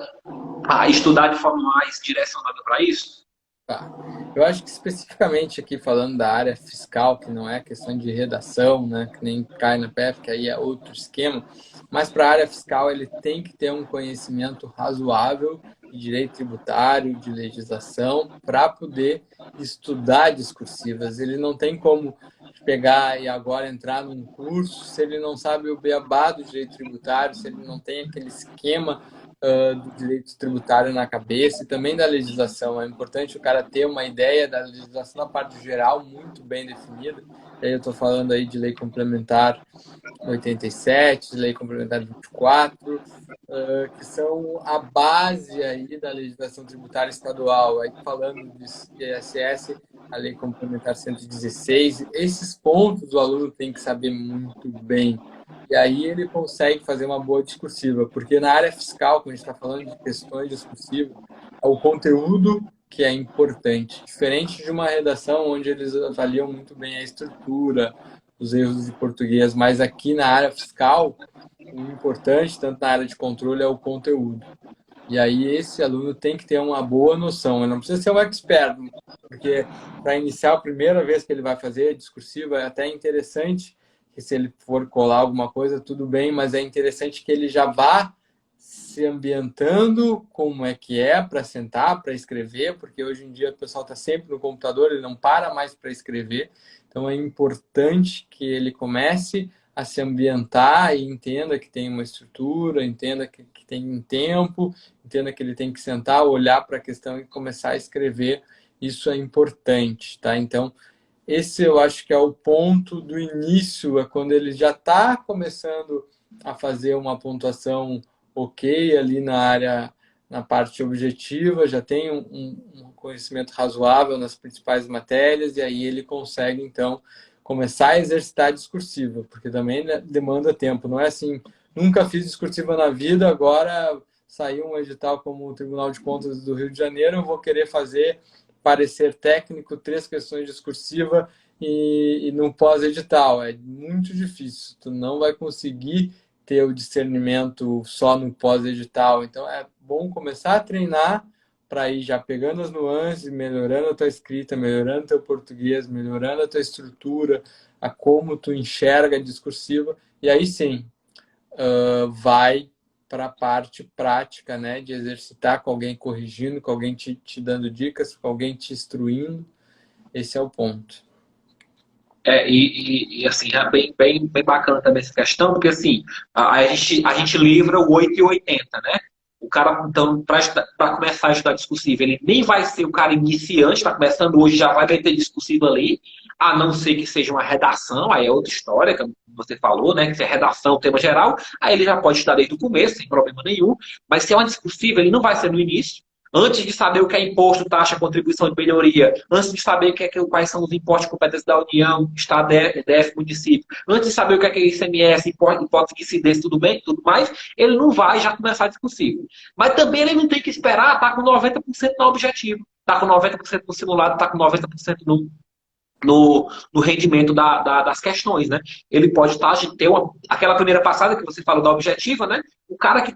estudar de forma mais direcionada para isso? Tá. Eu acho que especificamente aqui falando da área fiscal, que não é questão de redação, né, que nem cai na PF, que aí é outro esquema, mas para a área fiscal ele tem que ter um conhecimento razoável de direito tributário, de legislação, para poder estudar discursivas. Ele não tem como pegar e agora entrar num curso se ele não sabe o beabá do direito tributário, se ele não tem aquele esquema do direito tributário na cabeça e também da legislação. É importante o cara ter uma ideia da legislação na parte geral muito bem definida. E aí eu estou falando aí de lei complementar 87, de lei complementar 24, que são a base aí da legislação tributária estadual. Aí falando de ISS, a lei complementar 116, esses pontos o aluno tem que saber muito bem. E aí ele consegue fazer uma boa discursiva, porque na área fiscal, quando a gente está falando de questões discursivas, é o conteúdo que é importante. Diferente de uma redação onde eles avaliam muito bem a estrutura, os erros de português, mas aqui na área fiscal, o importante, tanto na área de controle, é o conteúdo. E aí esse aluno tem que ter uma boa noção. Ele não precisa ser um expert, porque para iniciar a primeira vez que ele vai fazer discursiva, é até interessante que se ele for colar alguma coisa, tudo bem, mas é interessante que ele já vá se ambientando como é que é para sentar, para escrever, porque hoje em dia o pessoal está sempre no computador, ele não para mais para escrever. Então é importante que ele comece a se ambientar e entenda que tem uma estrutura, entenda que tem um tempo, entenda que ele tem que sentar, olhar para a questão e começar a escrever. Isso é importante, tá? Então, esse eu acho que é o ponto do início, é quando ele já está começando a fazer uma pontuação ok ali na área, na parte objetiva, já tem um conhecimento razoável nas principais matérias, e aí ele consegue, então, começar a exercitar a discursiva, porque também demanda tempo. Não é assim, nunca fiz discursiva na vida, agora saiu um edital como o Tribunal de Contas do Rio de Janeiro, eu vou querer fazer parecer técnico, 3 questões discursivas e no pós-edital. É muito difícil. Tu não vai conseguir ter o discernimento só no pós-edital. Então, é bom começar a treinar para ir já pegando as nuances, melhorando a tua escrita, melhorando o teu português, melhorando a tua estrutura, a como tu enxerga a discursiva. E aí, sim, vai para a parte prática, né, de exercitar com alguém corrigindo, com alguém te dando dicas, com alguém te instruindo. Esse é o ponto. Assim, é bem bacana também essa questão, porque assim, a gente livra o 8 e 80, né? O cara, então, para começar a estudar discursivo, ele nem vai ser o cara iniciante, está começando hoje, já vai ter discursivo ali, a não ser que seja uma redação, aí é outra história, como você falou, né? Que se é redação, tema geral, aí ele já pode estudar desde o começo, sem problema nenhum, mas se é uma discursiva, ele não vai ser no início. Antes de saber o que é imposto, taxa, contribuição de melhoria, antes de saber quais são os impostos de competência da União, Estado, DF, município, antes de saber o que é ICMS, imposto de incidência, tudo bem, tudo mais, ele não vai já começar discursivo. Mas também ele não tem que esperar estar com 90% no objetivo, estar com 90% no simulado, estar com 90% no rendimento das questões, né? Ele pode ter aquela primeira passada que você falou da objetiva, né? O cara que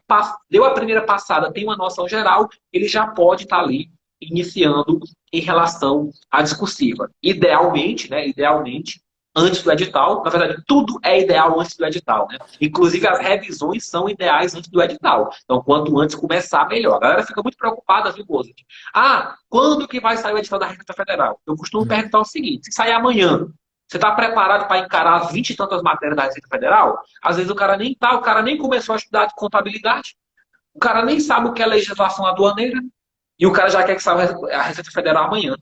deu a primeira passada tem uma noção geral, ele já pode estar ali iniciando em relação à discursiva. Idealmente, né? Idealmente, antes do edital. Na verdade, tudo é ideal antes do edital, né? Inclusive, as revisões são ideais antes do edital. Então, quanto antes começar, melhor. A galera fica muito preocupada, viu, Bozo? Ah, quando que vai sair o edital da Receita Federal? Eu costumo perguntar o seguinte, se sair amanhã, você está preparado para encarar as 20 e tantas matérias da Receita Federal? Às vezes o cara nem começou a estudar de contabilidade, o cara nem sabe o que é legislação aduaneira, e o cara já quer que saia a Receita Federal amanhã.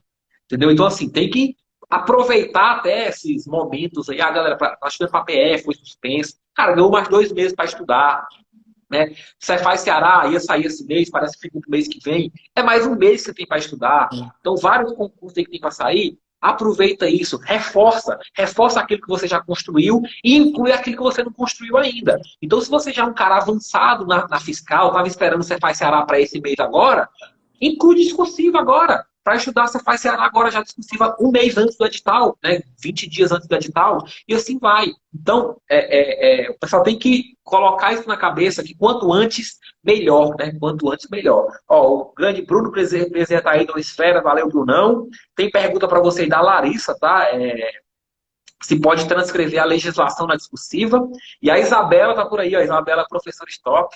Entendeu? Então, assim, tem que aproveitar até esses momentos aí. A galera tá estudando para PF, foi suspenso. Cara, ganhou mais 2 meses para estudar. Né? Cefaz Ceará ia sair esse mês, parece que fica pro mês que vem. É mais um mês que você tem para estudar. Então, vários concursos que tem para sair. Aproveita isso, reforça aquilo que você já construiu e inclui aquilo que você não construiu ainda. Então, se você já é um cara avançado na fiscal, estava esperando o Cefaz Ceará para esse mês agora, inclui discursiva agora. Para estudar, você faz Ceará agora já discursiva um mês antes do edital, né? 20 dias antes do edital, e assim vai. Então, o pessoal tem que colocar isso na cabeça que quanto antes, melhor, né? Quanto antes, melhor. Ó, o grande Bruno presidente aí da Esfera, valeu, Brunão. Tem pergunta para você aí da Larissa, tá? Se pode transcrever a legislação na discursiva. E a Isabela tá por aí, ó. A Isabela, professora Stop,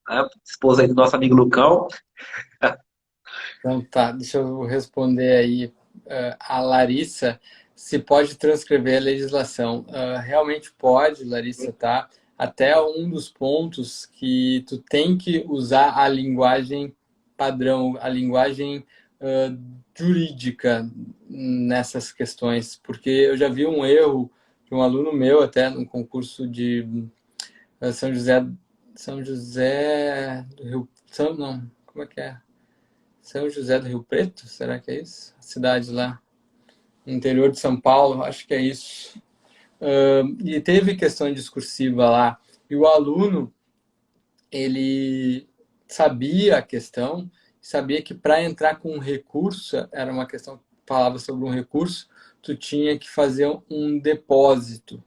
né? Esposa aí do nosso amigo Lucão. Então tá, deixa eu responder aí a Larissa, se pode transcrever a legislação. Realmente pode, Larissa, tá? Até um dos pontos que tu tem que usar a linguagem padrão, a linguagem jurídica nessas questões, porque eu já vi um erro de um aluno meu até no concurso de São José do Rio... Não, como é que é? São José do Rio Preto, será que é isso? A cidade lá, no interior de São Paulo, acho que é isso. E teve questão discursiva lá, e o aluno, ele sabia a questão, sabia que para entrar com um recurso, era uma questão que falava sobre um recurso, tu tinha que fazer um depósito.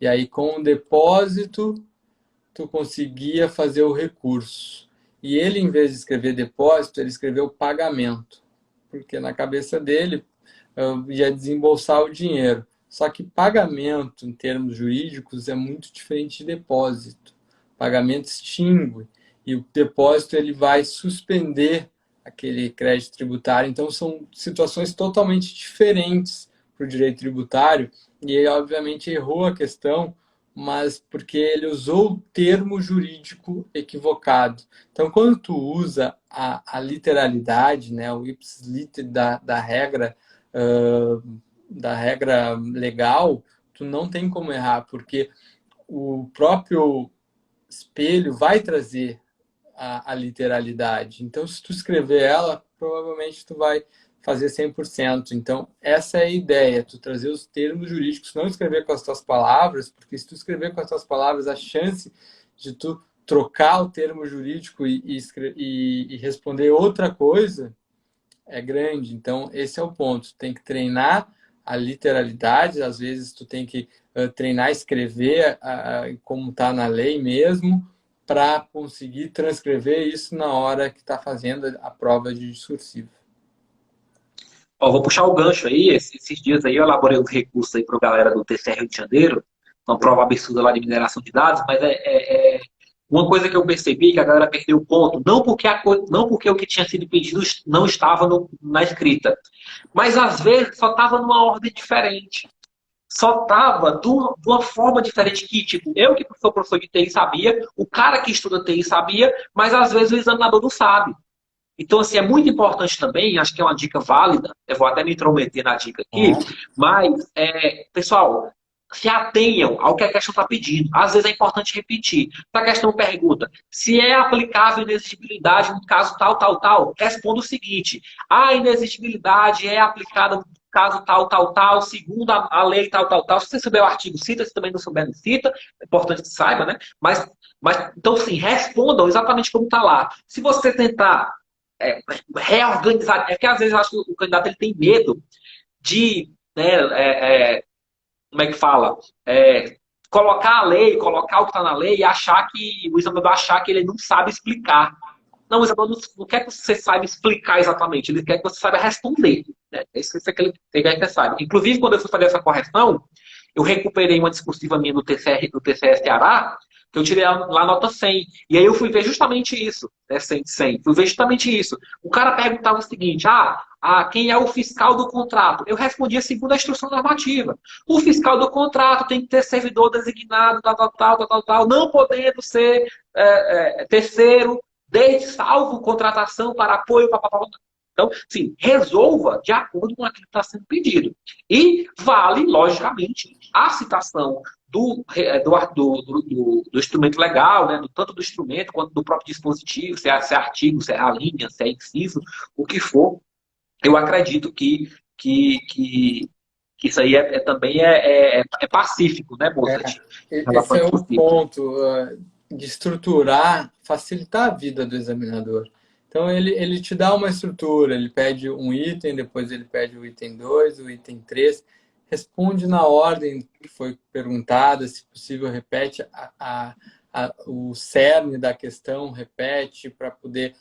E aí, com o depósito, tu conseguia fazer o recurso. E ele, em vez de escrever depósito, ele escreveu pagamento. Porque na cabeça dele, ia desembolsar o dinheiro. Só que pagamento, em termos jurídicos, é muito diferente de depósito. Pagamento extingue. E o depósito ele vai suspender aquele crédito tributário. Então, são situações totalmente diferentes para o direito tributário. E ele, obviamente, errou a questão, mas porque ele usou o termo jurídico equivocado. Então, quando tu usa a literalidade, né, o ipsis liter da regra legal, tu não tem como errar, porque o próprio espelho vai trazer a literalidade. Então, se tu escrever ela, provavelmente tu vai fazer 100%. Então, essa é a ideia, tu trazer os termos jurídicos, não escrever com as tuas palavras, porque se tu escrever com as tuas palavras, a chance de tu trocar o termo jurídico e responder outra coisa é grande. Então, esse é o ponto. Tu tem que treinar a literalidade, às vezes tu tem que treinar a escrever como está na lei mesmo, para conseguir transcrever isso na hora que está fazendo a prova de discursivo. Ó, vou puxar o gancho aí. Esses dias aí eu elaborei um recurso aí para a galera do TCR Rio de Janeiro, uma prova absurda lá de mineração de dados, mas uma coisa que eu percebi que a galera perdeu o ponto, não porque o que tinha sido pedido não estava na escrita, mas às vezes só estava numa ordem diferente. Só estava de uma forma diferente que, tipo, eu que sou professor de TI sabia, o cara que estuda TI sabia, mas às vezes o examinador não sabe. Então, assim, é muito importante também, acho que é uma dica válida, eu vou até me intrometer na dica aqui, mas, pessoal, se atenham ao que a questão está pedindo. Às vezes é importante repetir. Se a questão pergunta se é aplicável inexigibilidade no caso tal, tal, tal, responda o seguinte: a inexigibilidade é aplicada no caso tal, tal, tal, segundo a lei tal, tal, tal. Se você souber o artigo, cita. Se também não souber, não cita. É importante que saiba, né? Mas então, sim, respondam exatamente como está lá. Se você tentar reorganizar, é que às vezes eu acho que o candidato ele tem medo de, né, como é que fala? Colocar a lei, colocar o que está na lei e achar que o examinador achar que ele não sabe explicar. Não, o examinador não quer que você saiba explicar exatamente, ele quer que você saiba responder. Né? É isso que ele quer que você saiba. Inclusive, quando eu fui fazer essa correção, eu recuperei uma discursiva minha do TCE Ceará, que eu tirei lá nota 100. E aí eu fui ver justamente isso, né, 100 de 100. Fui ver justamente isso. O cara perguntava o seguinte: quem é o fiscal do contrato? Eu respondia segundo a instrução normativa. O fiscal do contrato tem que ter servidor designado, tal, não podendo ser terceiro, desde salvo contratação para apoio, papapá. Então, sim, resolva de acordo com aquilo que está sendo pedido. E vale, logicamente, a citação do instrumento legal, né? Tanto do instrumento quanto do próprio dispositivo, se é artigo, se é a linha, se é inciso, o que for. Eu acredito que isso aí também é pacífico, né, Mozart? Esse é o ponto de estruturar, facilitar a vida do examinador. Então, ele te dá uma estrutura, ele pede um item, depois ele pede o item 2, o item 3, responde na ordem que foi perguntada, se possível, repete o cerne da questão, repete para poder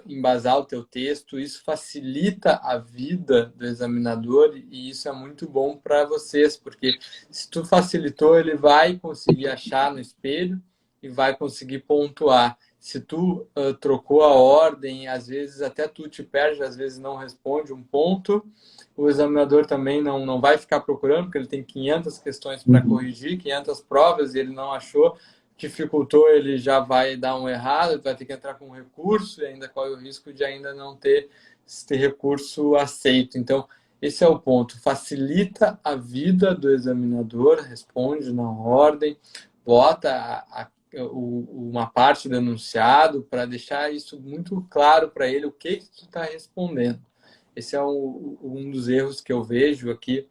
embasar o teu texto. Isso facilita a vida do examinador e isso é muito bom para vocês, porque se tu facilitou, ele vai conseguir achar no espelho e vai conseguir pontuar. Se tu trocou a ordem, às vezes até tu te perde, às vezes não responde um ponto, o examinador também não vai ficar procurando, porque ele tem 500 questões para corrigir, 500 provas, e ele não achou, dificultou, ele já vai dar um errado, vai ter que entrar com um recurso, e ainda corre o risco de ainda não ter esse recurso aceito. Então, esse é o ponto. Facilita a vida do examinador, responde na ordem, bota uma parte do enunciado para deixar isso muito claro para ele o que tu está respondendo. Esse é um dos erros que eu vejo aqui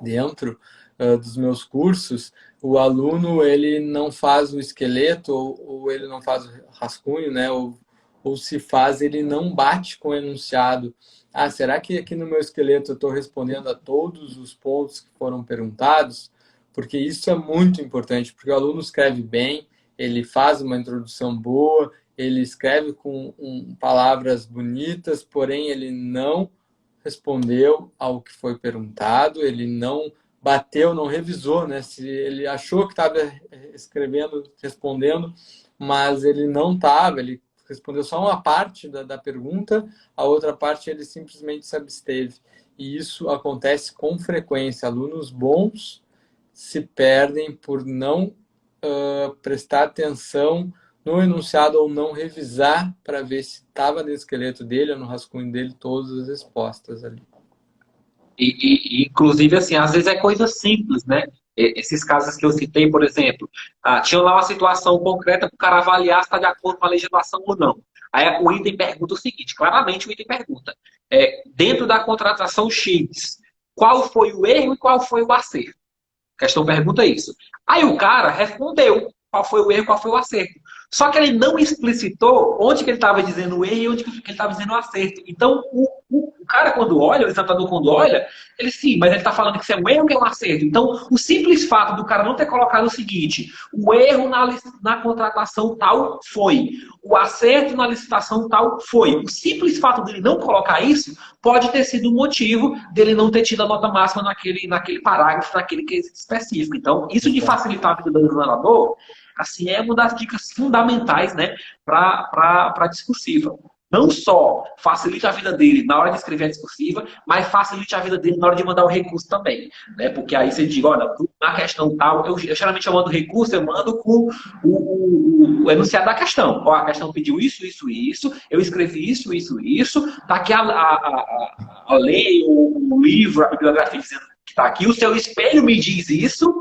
dentro dos meus cursos. O aluno ele não faz o esqueleto ou ele não faz o rascunho, né? Ou se faz, ele não bate com o enunciado. Será que aqui no meu esqueleto eu estou respondendo a todos os pontos que foram perguntados? Porque isso é muito importante, porque o aluno escreve bem, ele faz uma introdução boa, ele escreve com palavras bonitas, porém ele não respondeu ao que foi perguntado, ele não bateu, não revisou, né? Se ele achou que estava escrevendo, respondendo, mas ele não estava, ele respondeu só uma parte da pergunta, a outra parte ele simplesmente se absteve. E isso acontece com frequência. Alunos bons se perdem por não prestar atenção no enunciado ou não revisar para ver se estava no esqueleto dele ou no rascunho dele todas as respostas ali. Inclusive, assim, às vezes é coisa simples, né? Esses casos que eu citei, por exemplo, tinha lá uma situação concreta para o cara avaliar se está de acordo com a legislação ou não. Aí o item pergunta o seguinte, claramente o item pergunta, dentro da contratação X, qual foi o erro e qual foi o acerto? A questão pergunta isso. Aí o cara respondeu qual foi o erro e qual foi o acerto. Só que ele não explicitou onde que ele estava dizendo o erro e onde que ele estava dizendo o acerto. Então, o cara, quando olha, o examinador, quando olha, ele sim, mas ele está falando que isso é um erro ou que é um acerto. Então, o simples fato do cara não ter colocado o seguinte: o erro na contratação tal foi, o acerto na licitação tal foi. O simples fato dele não colocar isso pode ter sido o motivo dele não ter tido a nota máxima naquele parágrafo, naquele quesito específico. Então, isso de facilitar a vida do examinador, assim, é uma das dicas fundamentais, né, para a discursiva. Não só facilita a vida dele na hora de escrever a discursiva, mas facilita a vida dele na hora de mandar o recurso também. Né? Porque aí você diz, olha, na questão tal, eu geralmente mando recurso, eu mando com o enunciado da questão. Ó, a questão pediu isso, eu escrevi isso, tá aqui a lei, o livro, a bibliografia dizendo que Tá aqui o seu espelho me diz isso,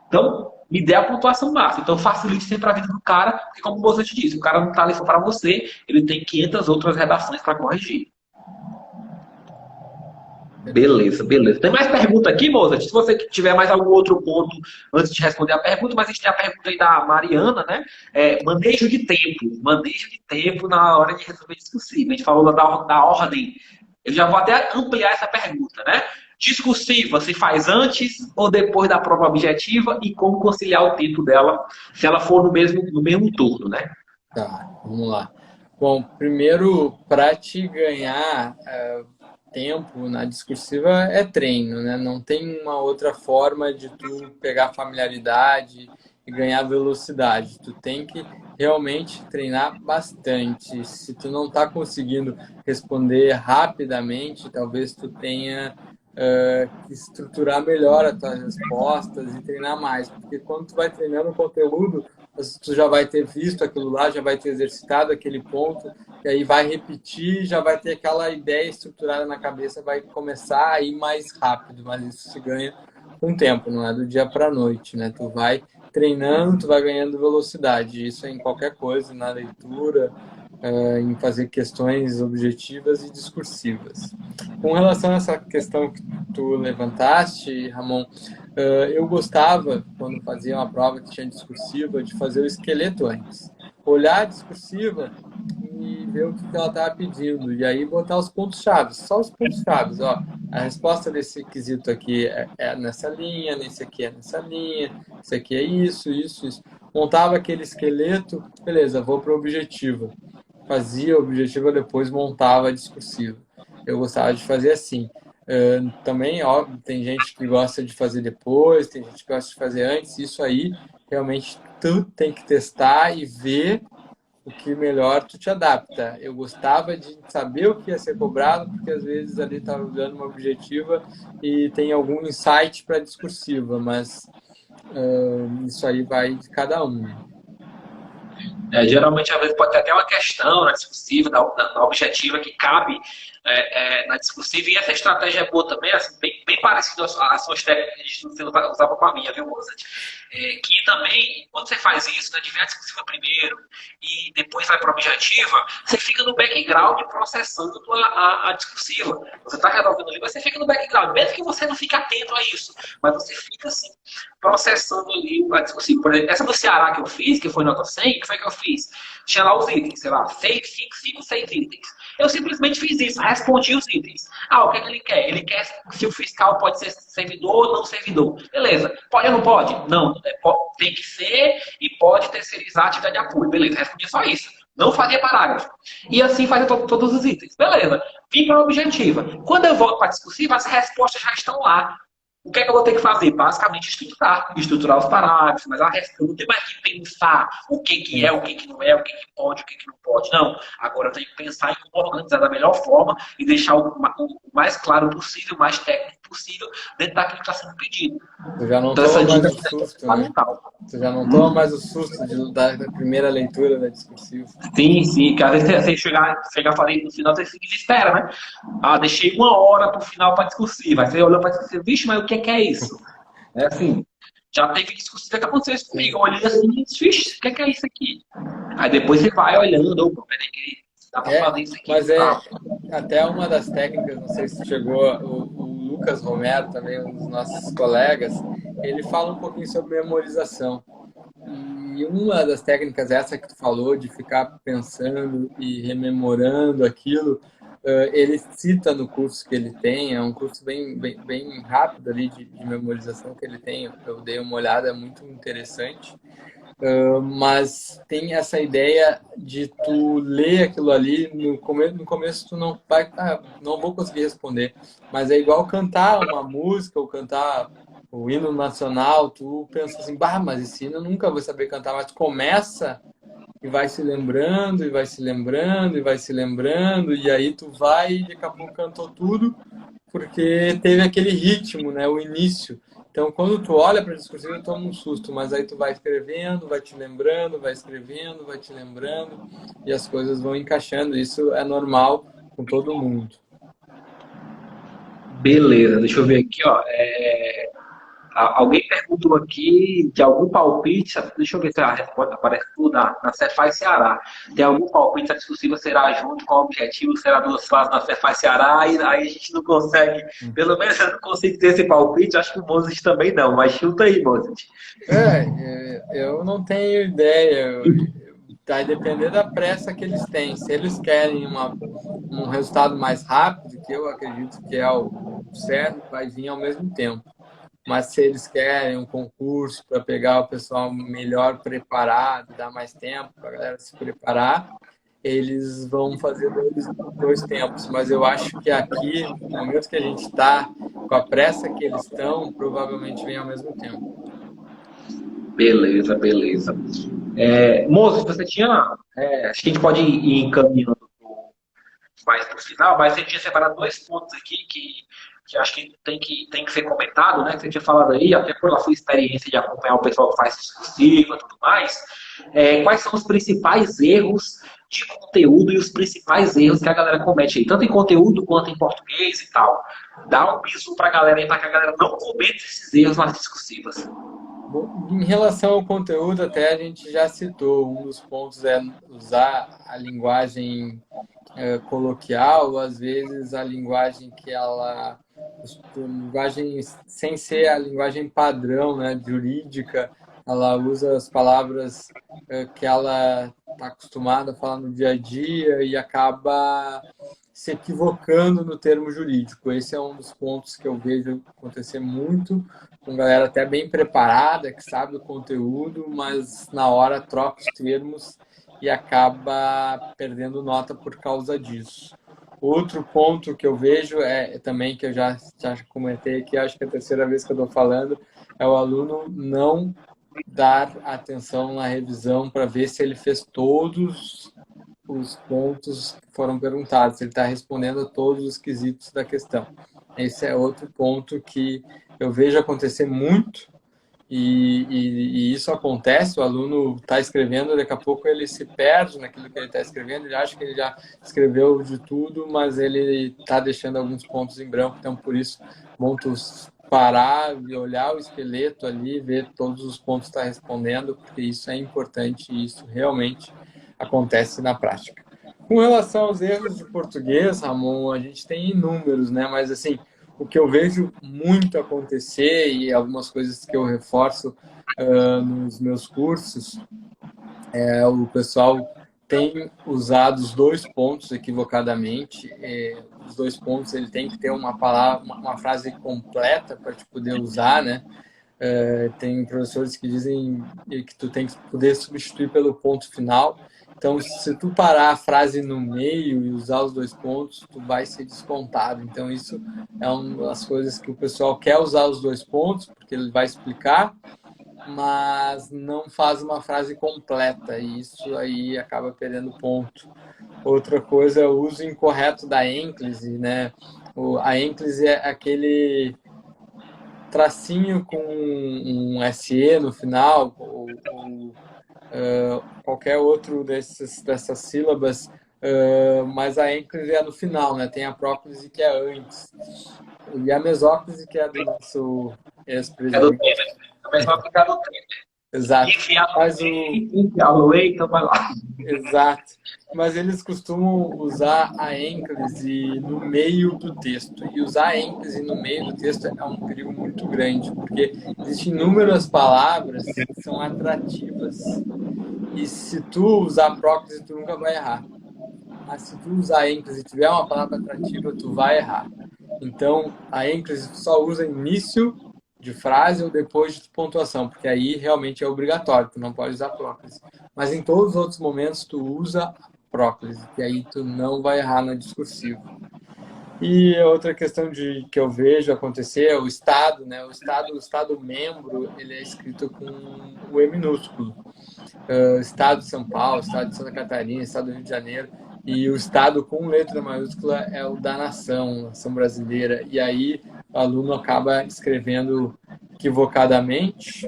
então me dê a pontuação máxima. Então facilite sempre a vida do cara, porque como você te disse, o cara não tá ali só para você, ele tem 500 outras redações para corrigir. Beleza, beleza. Tem mais pergunta aqui, Mozart? Se você tiver mais algum outro ponto antes de responder a pergunta, mas a gente tem a pergunta aí da Mariana, né? Manejo de tempo. Manejo de tempo na hora de resolver discursivo. A gente falou da ordem. Eu já vou até ampliar essa pergunta, né? Discursiva, se faz antes ou depois da prova objetiva e como conciliar o tempo dela se ela for no mesmo turno, né? Tá, vamos lá. Bom, primeiro, para te ganhar tempo na discursiva é treino, né? Não tem uma outra forma de tu pegar familiaridade e ganhar velocidade. Tu tem que realmente treinar bastante. Se tu não está conseguindo responder rapidamente, talvez tu tenha que estruturar melhor as tuas respostas e treinar mais. Porque quando tu vai treinando o conteúdo, tu já vai ter visto aquilo lá, já vai ter exercitado aquele ponto, e aí vai repetir, já vai ter aquela ideia estruturada na cabeça, vai começar a ir mais rápido, mas isso se ganha com o tempo, não é do dia para a noite, né? Tu vai treinando, tu vai ganhando velocidade, isso é em qualquer coisa, na leitura, em fazer questões objetivas e discursivas. Com relação a essa questão que tu levantaste, Ramon, eu gostava, quando fazia uma prova que tinha discursiva, de fazer o esqueleto antes. Olhar a discursiva e ver o que ela estava pedindo. E aí botar os pontos-chave, só os pontos-chave. Ó, a resposta desse quesito aqui é nessa linha, nesse aqui é nessa linha, esse aqui é isso, isso, isso. Montava aquele esqueleto, beleza, vou para o objetivo. Fazia a objetiva, depois montava a discursiva. Eu gostava de fazer assim. Também, óbvio, tem gente que gosta de fazer depois, tem gente que gosta de fazer antes. Isso aí, realmente, tu tem que testar e ver o que melhor tu te adapta. Eu gostava de saber o que ia ser cobrado, porque às vezes ali estava dando uma objetiva e tem algum insight para a discursiva, mas isso aí vai de cada um. Geralmente, às vezes, pode ter até uma questão na discursiva, na objetiva, que cabe na discursiva, e essa estratégia é boa também, assim, bem parecida às suas técnicas que você usava com a minha, viu, Mozart? Que também, quando você faz isso, né, de ver a discursiva primeiro e depois vai para a objetiva, você fica no background processando a discursiva. Você está resolvendo ali, mas você fica no background, mesmo que você não fique atento a isso, mas você fica assim, processando ali a discursiva. Por exemplo, essa do Ceará que eu fiz, que foi nota 100, que foi que eu fiz? Tinha lá os itens, sei lá, 6 itens. Eu simplesmente fiz isso, respondi os itens. O que é que ele quer? Ele quer se o fiscal pode ser servidor ou não servidor. Beleza. Pode ou não pode? Não. Tem que ser e pode terceirizar a atividade de apoio. Beleza, respondi só isso. Não fazia parágrafo. E assim fazia todos os itens. Beleza. Vim para a objetiva. Quando eu volto para a discursiva, as respostas já estão lá. O que é que eu vou ter que fazer? Basicamente estruturar os parágrafos, mas eu não tenho mais que pensar o que é, o que não é, o que pode, o que não pode. Não. Agora eu tenho que pensar em como organizar da melhor forma e deixar o mais claro possível, o mais técnico possível, dentro daquilo que está sendo pedido. Tu já não toma mais o susto, né? Tu já não toma mais o susto da primeira leitura da discursiva. Sim, porque às vezes você chegar a falar no final, você se desespera, né? Deixei 1 hora pro final para discursiva. Aí você olhou para discursiva, vixe, mas o que é isso? É assim, já teve discursiva que aconteceu isso comigo. Eu olhei assim e disse, vixe, o que é isso aqui? Aí depois você vai olhando, peraí, dá pra fazer isso aqui. Mas até uma das técnicas, não sei se chegou, o Lucas Romero, também um dos nossos colegas, ele fala um pouquinho sobre memorização. E uma das técnicas, essa que tu falou, de ficar pensando e rememorando aquilo, ele cita no curso que ele tem, é um curso bem rápido ali de memorização que ele tem, eu dei uma olhada, é muito interessante. Mas tem essa ideia de tu ler aquilo ali, no começo tu não vai, não vou conseguir responder, mas é igual cantar uma música ou cantar o hino nacional, tu pensa assim, mas esse hino eu nunca vou saber cantar, mas tu começa e vai se lembrando, e vai se lembrando, e vai se lembrando, e aí tu vai e daqui a pouco cantou tudo, porque teve aquele ritmo, né, o início. Então, quando tu olha para a discursiva, toma um susto, mas aí tu vai escrevendo, vai te lembrando, vai escrevendo, vai te lembrando, e as coisas vão encaixando. Isso é normal com todo mundo. Beleza, deixa eu ver aqui, ó. Alguém perguntou aqui de algum palpite, deixa eu ver se a resposta aparece tudo na Cefaz Ceará. Tem algum palpite se a discussível será junto, qual o objetivo, será duas fases na Cefaz Ceará, e aí a gente não consegue, pelo menos eu não consigo ter esse palpite, acho que o Mozart também não, mas chuta aí, Mozart. Eu não tenho ideia. Vai depender da pressa que eles têm. Se eles querem um resultado mais rápido, que eu acredito que é o certo, vai vir ao mesmo tempo. Mas se eles querem um concurso para pegar o pessoal melhor preparado, dar mais tempo para a galera se preparar, eles vão fazer dois tempos. Mas eu acho que aqui, no momento que a gente está, com a pressa que eles estão, provavelmente vem ao mesmo tempo. Beleza, beleza. Moço, você tinha. Acho que a gente pode ir encaminhando mais para o final, mas você tinha separado dois pontos aqui que acho que tem que ser comentado, né? Que você tinha falado aí, até pela sua experiência de acompanhar o pessoal que faz discursiva e tudo mais. Quais são os principais erros de conteúdo e os principais erros que a galera comete aí, tanto em conteúdo quanto em português e tal? Dá um bisu para a galera aí, para que a galera não cometa esses erros nas discursivas. Em relação ao conteúdo, até a gente já citou, um dos pontos é usar a linguagem coloquial, às vezes a linguagem linguagem sem ser a linguagem padrão, né, jurídica, ela usa as palavras que ela está acostumada a falar no dia a dia e acaba se equivocando no termo jurídico. Esse é um dos pontos que eu vejo acontecer muito, com galera até bem preparada, que sabe o conteúdo, mas na hora troca os termos e acaba perdendo nota por causa disso. Outro ponto que eu vejo também, que eu já comentei aqui, acho que é a terceira vez que eu estou falando, é o aluno não dar atenção na revisão para ver se ele fez todos os pontos que foram perguntados, se ele está respondendo a todos os quesitos da questão. Esse é outro ponto que eu vejo acontecer muito, e isso acontece, o aluno está escrevendo, daqui a pouco ele se perde naquilo que ele está escrevendo, ele acha que ele já escreveu de tudo, mas ele está deixando alguns pontos em branco, então por isso vamos parar e olhar o esqueleto ali, ver todos os pontos que está respondendo, porque isso é importante e isso realmente acontece na prática. Com relação aos erros de português, Ramon, a gente tem inúmeros, né? Mas assim, o que eu vejo muito acontecer e algumas coisas que eu reforço nos meus cursos o pessoal tem usado os dois pontos equivocadamente. Os dois pontos ele tem que ter uma palavra, uma frase completa para te poder usar, né? Tem professores que dizem que tu tem que poder substituir pelo ponto final. Então, se tu parar a frase no meio e usar os dois pontos, tu vai ser descontado. Então, isso é uma das coisas que o pessoal quer usar os dois pontos, porque ele vai explicar, mas não faz uma frase completa, e isso aí acaba perdendo ponto. Outra coisa é o uso incorreto da ênclise, né? A ênclise é aquele tracinho com um SE no final, ou qualquer outro dessas sílabas, mas a ênclise é no final, né? Tem a próclise que é antes. E a mesóclise que é do nosso ex-presidente. É do Temer. A mesóclise é do Temer. Exato. Então vai lá. Exato. Mas eles costumam usar a ênclise no meio do texto. E usar a ênclise no meio do texto é um perigo muito grande, porque existem inúmeras palavras que são atrativas. E se tu usar próclise, tu nunca vai errar. Mas se tu usar a ênclise e tiver uma palavra atrativa, tu vai errar. Então, a ênclise tu só usa início de frase ou depois de pontuação, porque aí realmente é obrigatório, tu não pode usar próclise. Mas em todos os outros momentos tu usa próclise, e aí tu não vai errar no discursivo. E outra questão que eu vejo acontecer é o Estado, né? O Estado membro, ele é escrito com o E minúsculo. Estado de São Paulo, Estado de Santa Catarina, Estado do Rio de Janeiro, e o Estado com letra maiúscula é o da nação brasileira. E aí o aluno acaba escrevendo equivocadamente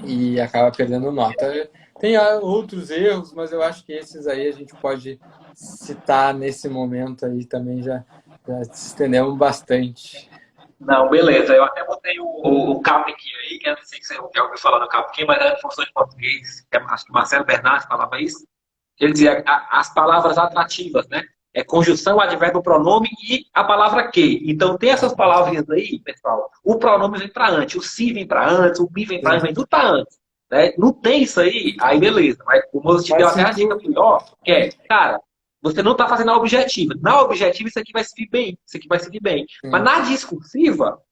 e acaba perdendo nota. Tem outros erros, mas eu acho que esses aí a gente pode citar nesse momento aí também, já Já se estendemos bastante. Não, beleza. Eu até botei o Capkin aí, que eu não sei se você já ouviu falar do Capkin, mas é professor de português, acho que Marcelo Bernardes falava isso. Ele dizia as palavras atrativas, né? É conjunção, advérbio, pronome e a palavra que. Então tem essas palavrinhas aí, pessoal. O pronome vem para antes, o se vem para antes, o me vem para antes, vem tudo para antes. Né? Não tem isso aí beleza. Mas o moço te deu Mas até se a dica tu... melhor, que é, cara, você não está fazendo a objetiva. Na objetiva, isso aqui vai servir bem. Isso aqui vai servir bem. Mas Sim, na discursiva,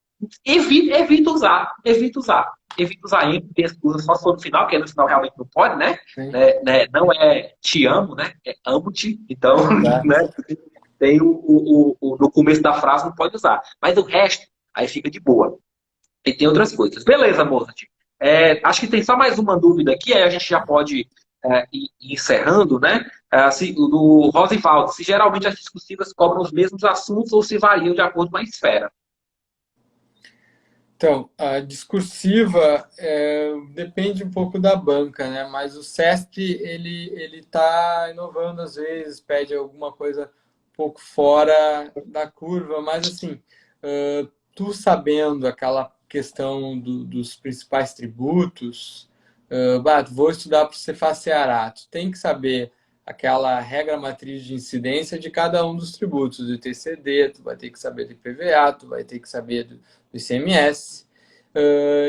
evita usar. Evita usar. Evita usar ênfase, usa só se for no final, que no final realmente não pode, né? sim, Não é te amo, né? É amo-te. Então, exato. né? Tem no começo da frase não pode usar. Mas o resto, aí fica de boa. E tem outras coisas. Beleza, Mozart. Acho que tem só mais uma dúvida aqui, aí a gente já pode ir encerrando, né? Do Rosenwald, se geralmente as discursivas cobram os mesmos assuntos ou se variam de acordo com a esfera. Então, a discursiva depende um pouco da banca, né? Mas o SESC, ele está inovando às vezes, pede alguma coisa um pouco fora da curva, mas assim, tu sabendo aquela questão dos principais tributos, vou estudar para o Cefaz Ceará, tu tem que saber aquela regra matriz de incidência de cada um dos tributos, do ITCD, tu vai ter que saber do IPVA, tu vai ter que saber do ICMS.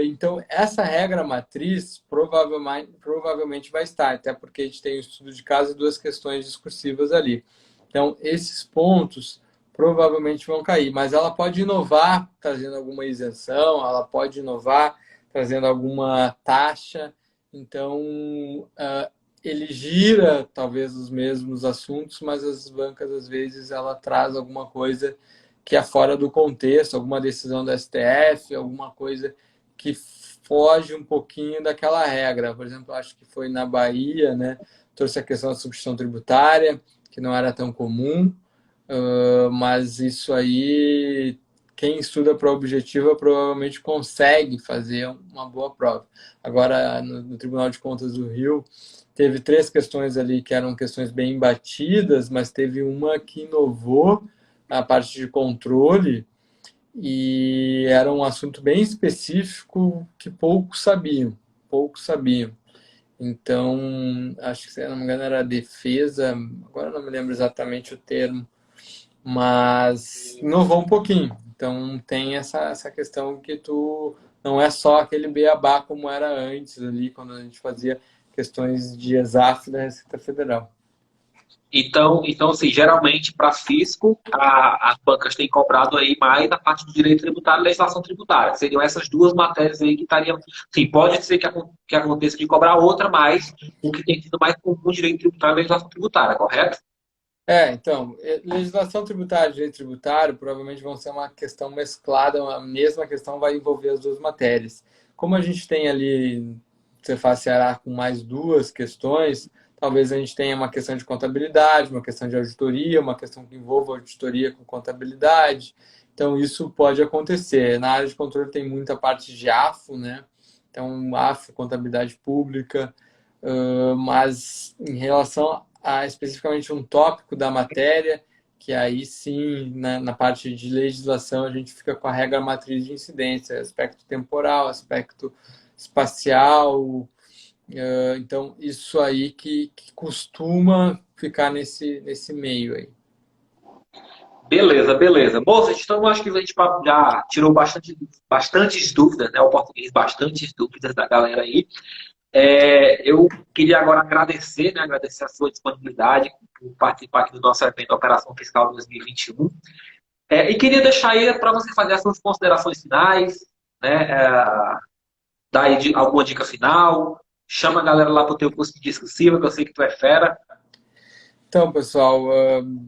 Então, essa regra matriz provavelmente vai estar, até porque a gente tem um estudo de caso e duas questões discursivas ali. Então, esses pontos provavelmente vão cair, mas ela pode inovar trazendo alguma isenção, ela pode inovar trazendo alguma taxa. Então, ele gira talvez os mesmos assuntos, mas as bancas às vezes ela traz alguma coisa que é fora do contexto, alguma decisão do STF, alguma coisa que foge um pouquinho daquela regra. Por exemplo, acho que foi na Bahia, né? Trouxe a questão da substituição tributária, que não era tão comum, mas isso aí, quem estuda para objetiva provavelmente consegue fazer uma boa prova. Agora, no Tribunal de Contas do Rio, teve 3 questões ali que eram questões bem batidas, mas teve uma que inovou a parte de controle e era um assunto bem específico que poucos sabiam. Então, acho que, se não me engano, era defesa, agora não me lembro exatamente o termo, mas inovou um pouquinho. Então, tem essa questão que tu não é só aquele beabá como era antes ali, quando a gente fazia questões de ESAF da Receita Federal. Então assim, geralmente, para fisco, as bancas têm cobrado aí mais na parte do direito tributário e legislação tributária. Seriam essas duas matérias aí que estariam. Sim, pode ser que aconteça de cobrar outra, mas o que tem sido mais comum, direito tributário e legislação tributária, correto? Então, legislação tributária e direito tributário provavelmente vão ser uma questão mesclada, a mesma questão vai envolver as duas matérias. Como a gente tem ali, você faz Ceará com mais 2 questões, talvez a gente tenha uma questão de contabilidade, uma questão de auditoria, uma questão que envolva auditoria com contabilidade. Então, isso pode acontecer. Na área de controle tem muita parte de AFO, né? Então, AFO, contabilidade pública, mas em relação a especificamente um tópico da matéria, que aí sim, na parte de legislação, a gente fica com a regra matriz de incidência, aspecto temporal, aspecto espacial. Então, isso aí que costuma ficar nesse meio aí. Beleza, beleza. Moça, então acho que a gente já tirou bastantes dúvidas, né? O português, bastantes dúvidas da galera aí. Eu queria agora agradecer, né? Agradecer a sua disponibilidade por participar aqui do nosso evento Operação Fiscal 2021. E queria deixar aí para você fazer as suas considerações finais, né? Dar aí alguma dica final. Chama a galera lá para o teu curso de discursiva, que eu sei que tu é fera. Então, pessoal,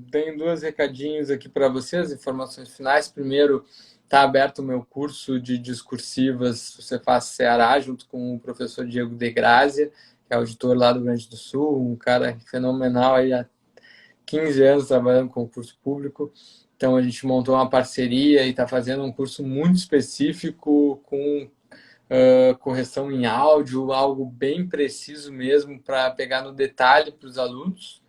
tenho 2 recadinhos aqui para vocês, informações finais. Primeiro, está aberto o meu curso de discursivas Você Faz Ceará, junto com o professor Diego De Grazia, que é auditor lá do Rio Grande do Sul, um cara fenomenal aí há 15 anos trabalhando com concurso público. Então, a gente montou uma parceria e está fazendo um curso muito específico com correção em áudio, algo bem preciso mesmo para pegar no detalhe para os alunos.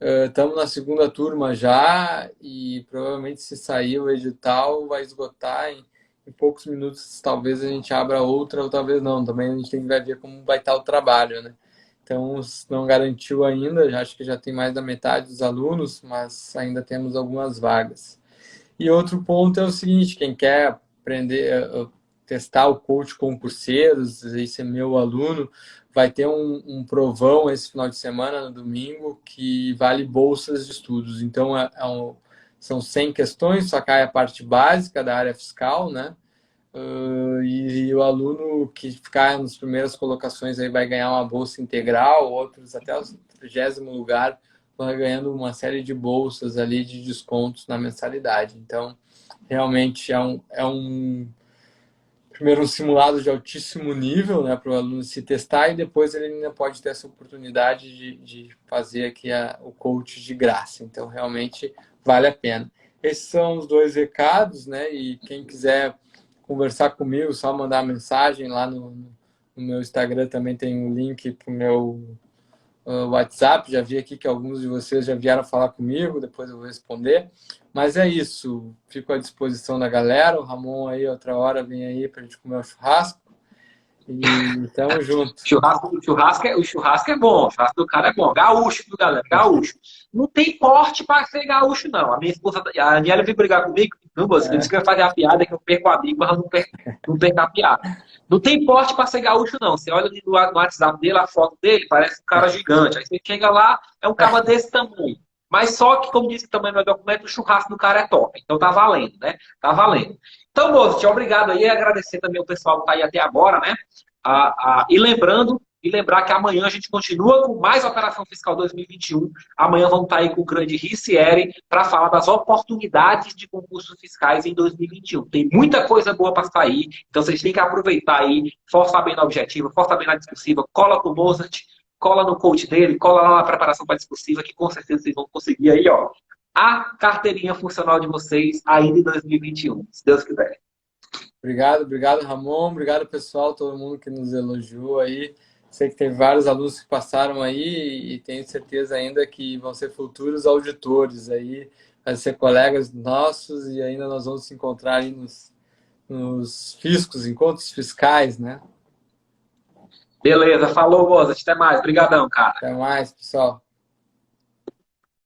Estamos na segunda turma já e provavelmente se sair o edital vai esgotar em poucos minutos. Talvez a gente abra outra ou talvez não. Também a gente tem que ver como vai estar o trabalho, né? Então, não garantiu ainda. Acho que já tem mais da metade dos alunos, mas ainda temos algumas vagas. E outro ponto é o seguinte, quem quer aprender, testar o coach concurseiros, esse é meu aluno, vai ter um provão esse final de semana, no domingo, que vale bolsas de estudos. Então, são 100 questões, só cai a parte básica da área fiscal, né? E o aluno que ficar nas primeiras colocações aí vai ganhar uma bolsa integral, outros até o 30º lugar vai ganhando uma série de bolsas ali de descontos na mensalidade. Então, realmente primeiro um simulado de altíssimo nível, né, para o aluno se testar e depois ele ainda pode ter essa oportunidade de fazer aqui o coach de graça. Então, realmente vale a pena. Esses são os 2 recados, né, e quem quiser conversar comigo, só mandar mensagem lá no meu Instagram, também tem um link para o meu WhatsApp. Já vi aqui que alguns de vocês já vieram falar comigo, depois eu vou responder. Mas é isso, fico à disposição da galera. O Ramon aí, outra hora, vem aí para a gente comer um churrasco. E tamo junto. O churrasco é bom, o churrasco do cara é bom. Gaúcho, viu, galera? Gaúcho. Não tem porte para ser gaúcho, não. A minha esposa, a Aniela, veio brigar comigo. Não, você disse que vai fazer a piada, que eu perco o amigo, mas eu não perco a piada. Não tem porte para ser gaúcho, não. Você olha no WhatsApp dele, a foto dele, parece um cara gigante. Aí você chega lá, é um cara desse tamanho. Mas só que, como disse que também no documento, o churrasco do cara é top. Então tá valendo, né? Tá valendo. Então, moço, obrigado aí. Agradecer também o pessoal que tá aí até agora, né? E lembrar que amanhã a gente continua com mais Operação Fiscal 2021. Amanhã vamos estar aí com o grande Ricieri para falar das oportunidades de concursos fiscais em 2021. Tem muita coisa boa para sair, então vocês têm que aproveitar aí, força bem na objetiva, força bem na discursiva, cola com o Mozart, cola no coach dele, cola lá na preparação para a discursiva, que com certeza vocês vão conseguir aí, ó, a carteirinha funcional de vocês ainda em 2021, se Deus quiser. Obrigado, Ramon. Obrigado, pessoal, todo mundo que nos elogiou aí. Sei que tem vários alunos que passaram aí e tenho certeza ainda que vão ser futuros auditores aí, vai ser colegas nossos e ainda nós vamos se encontrar aí nos fiscos, encontros fiscais, né? Beleza, falou, Mozart. Até mais. Obrigadão, cara. Até mais, pessoal.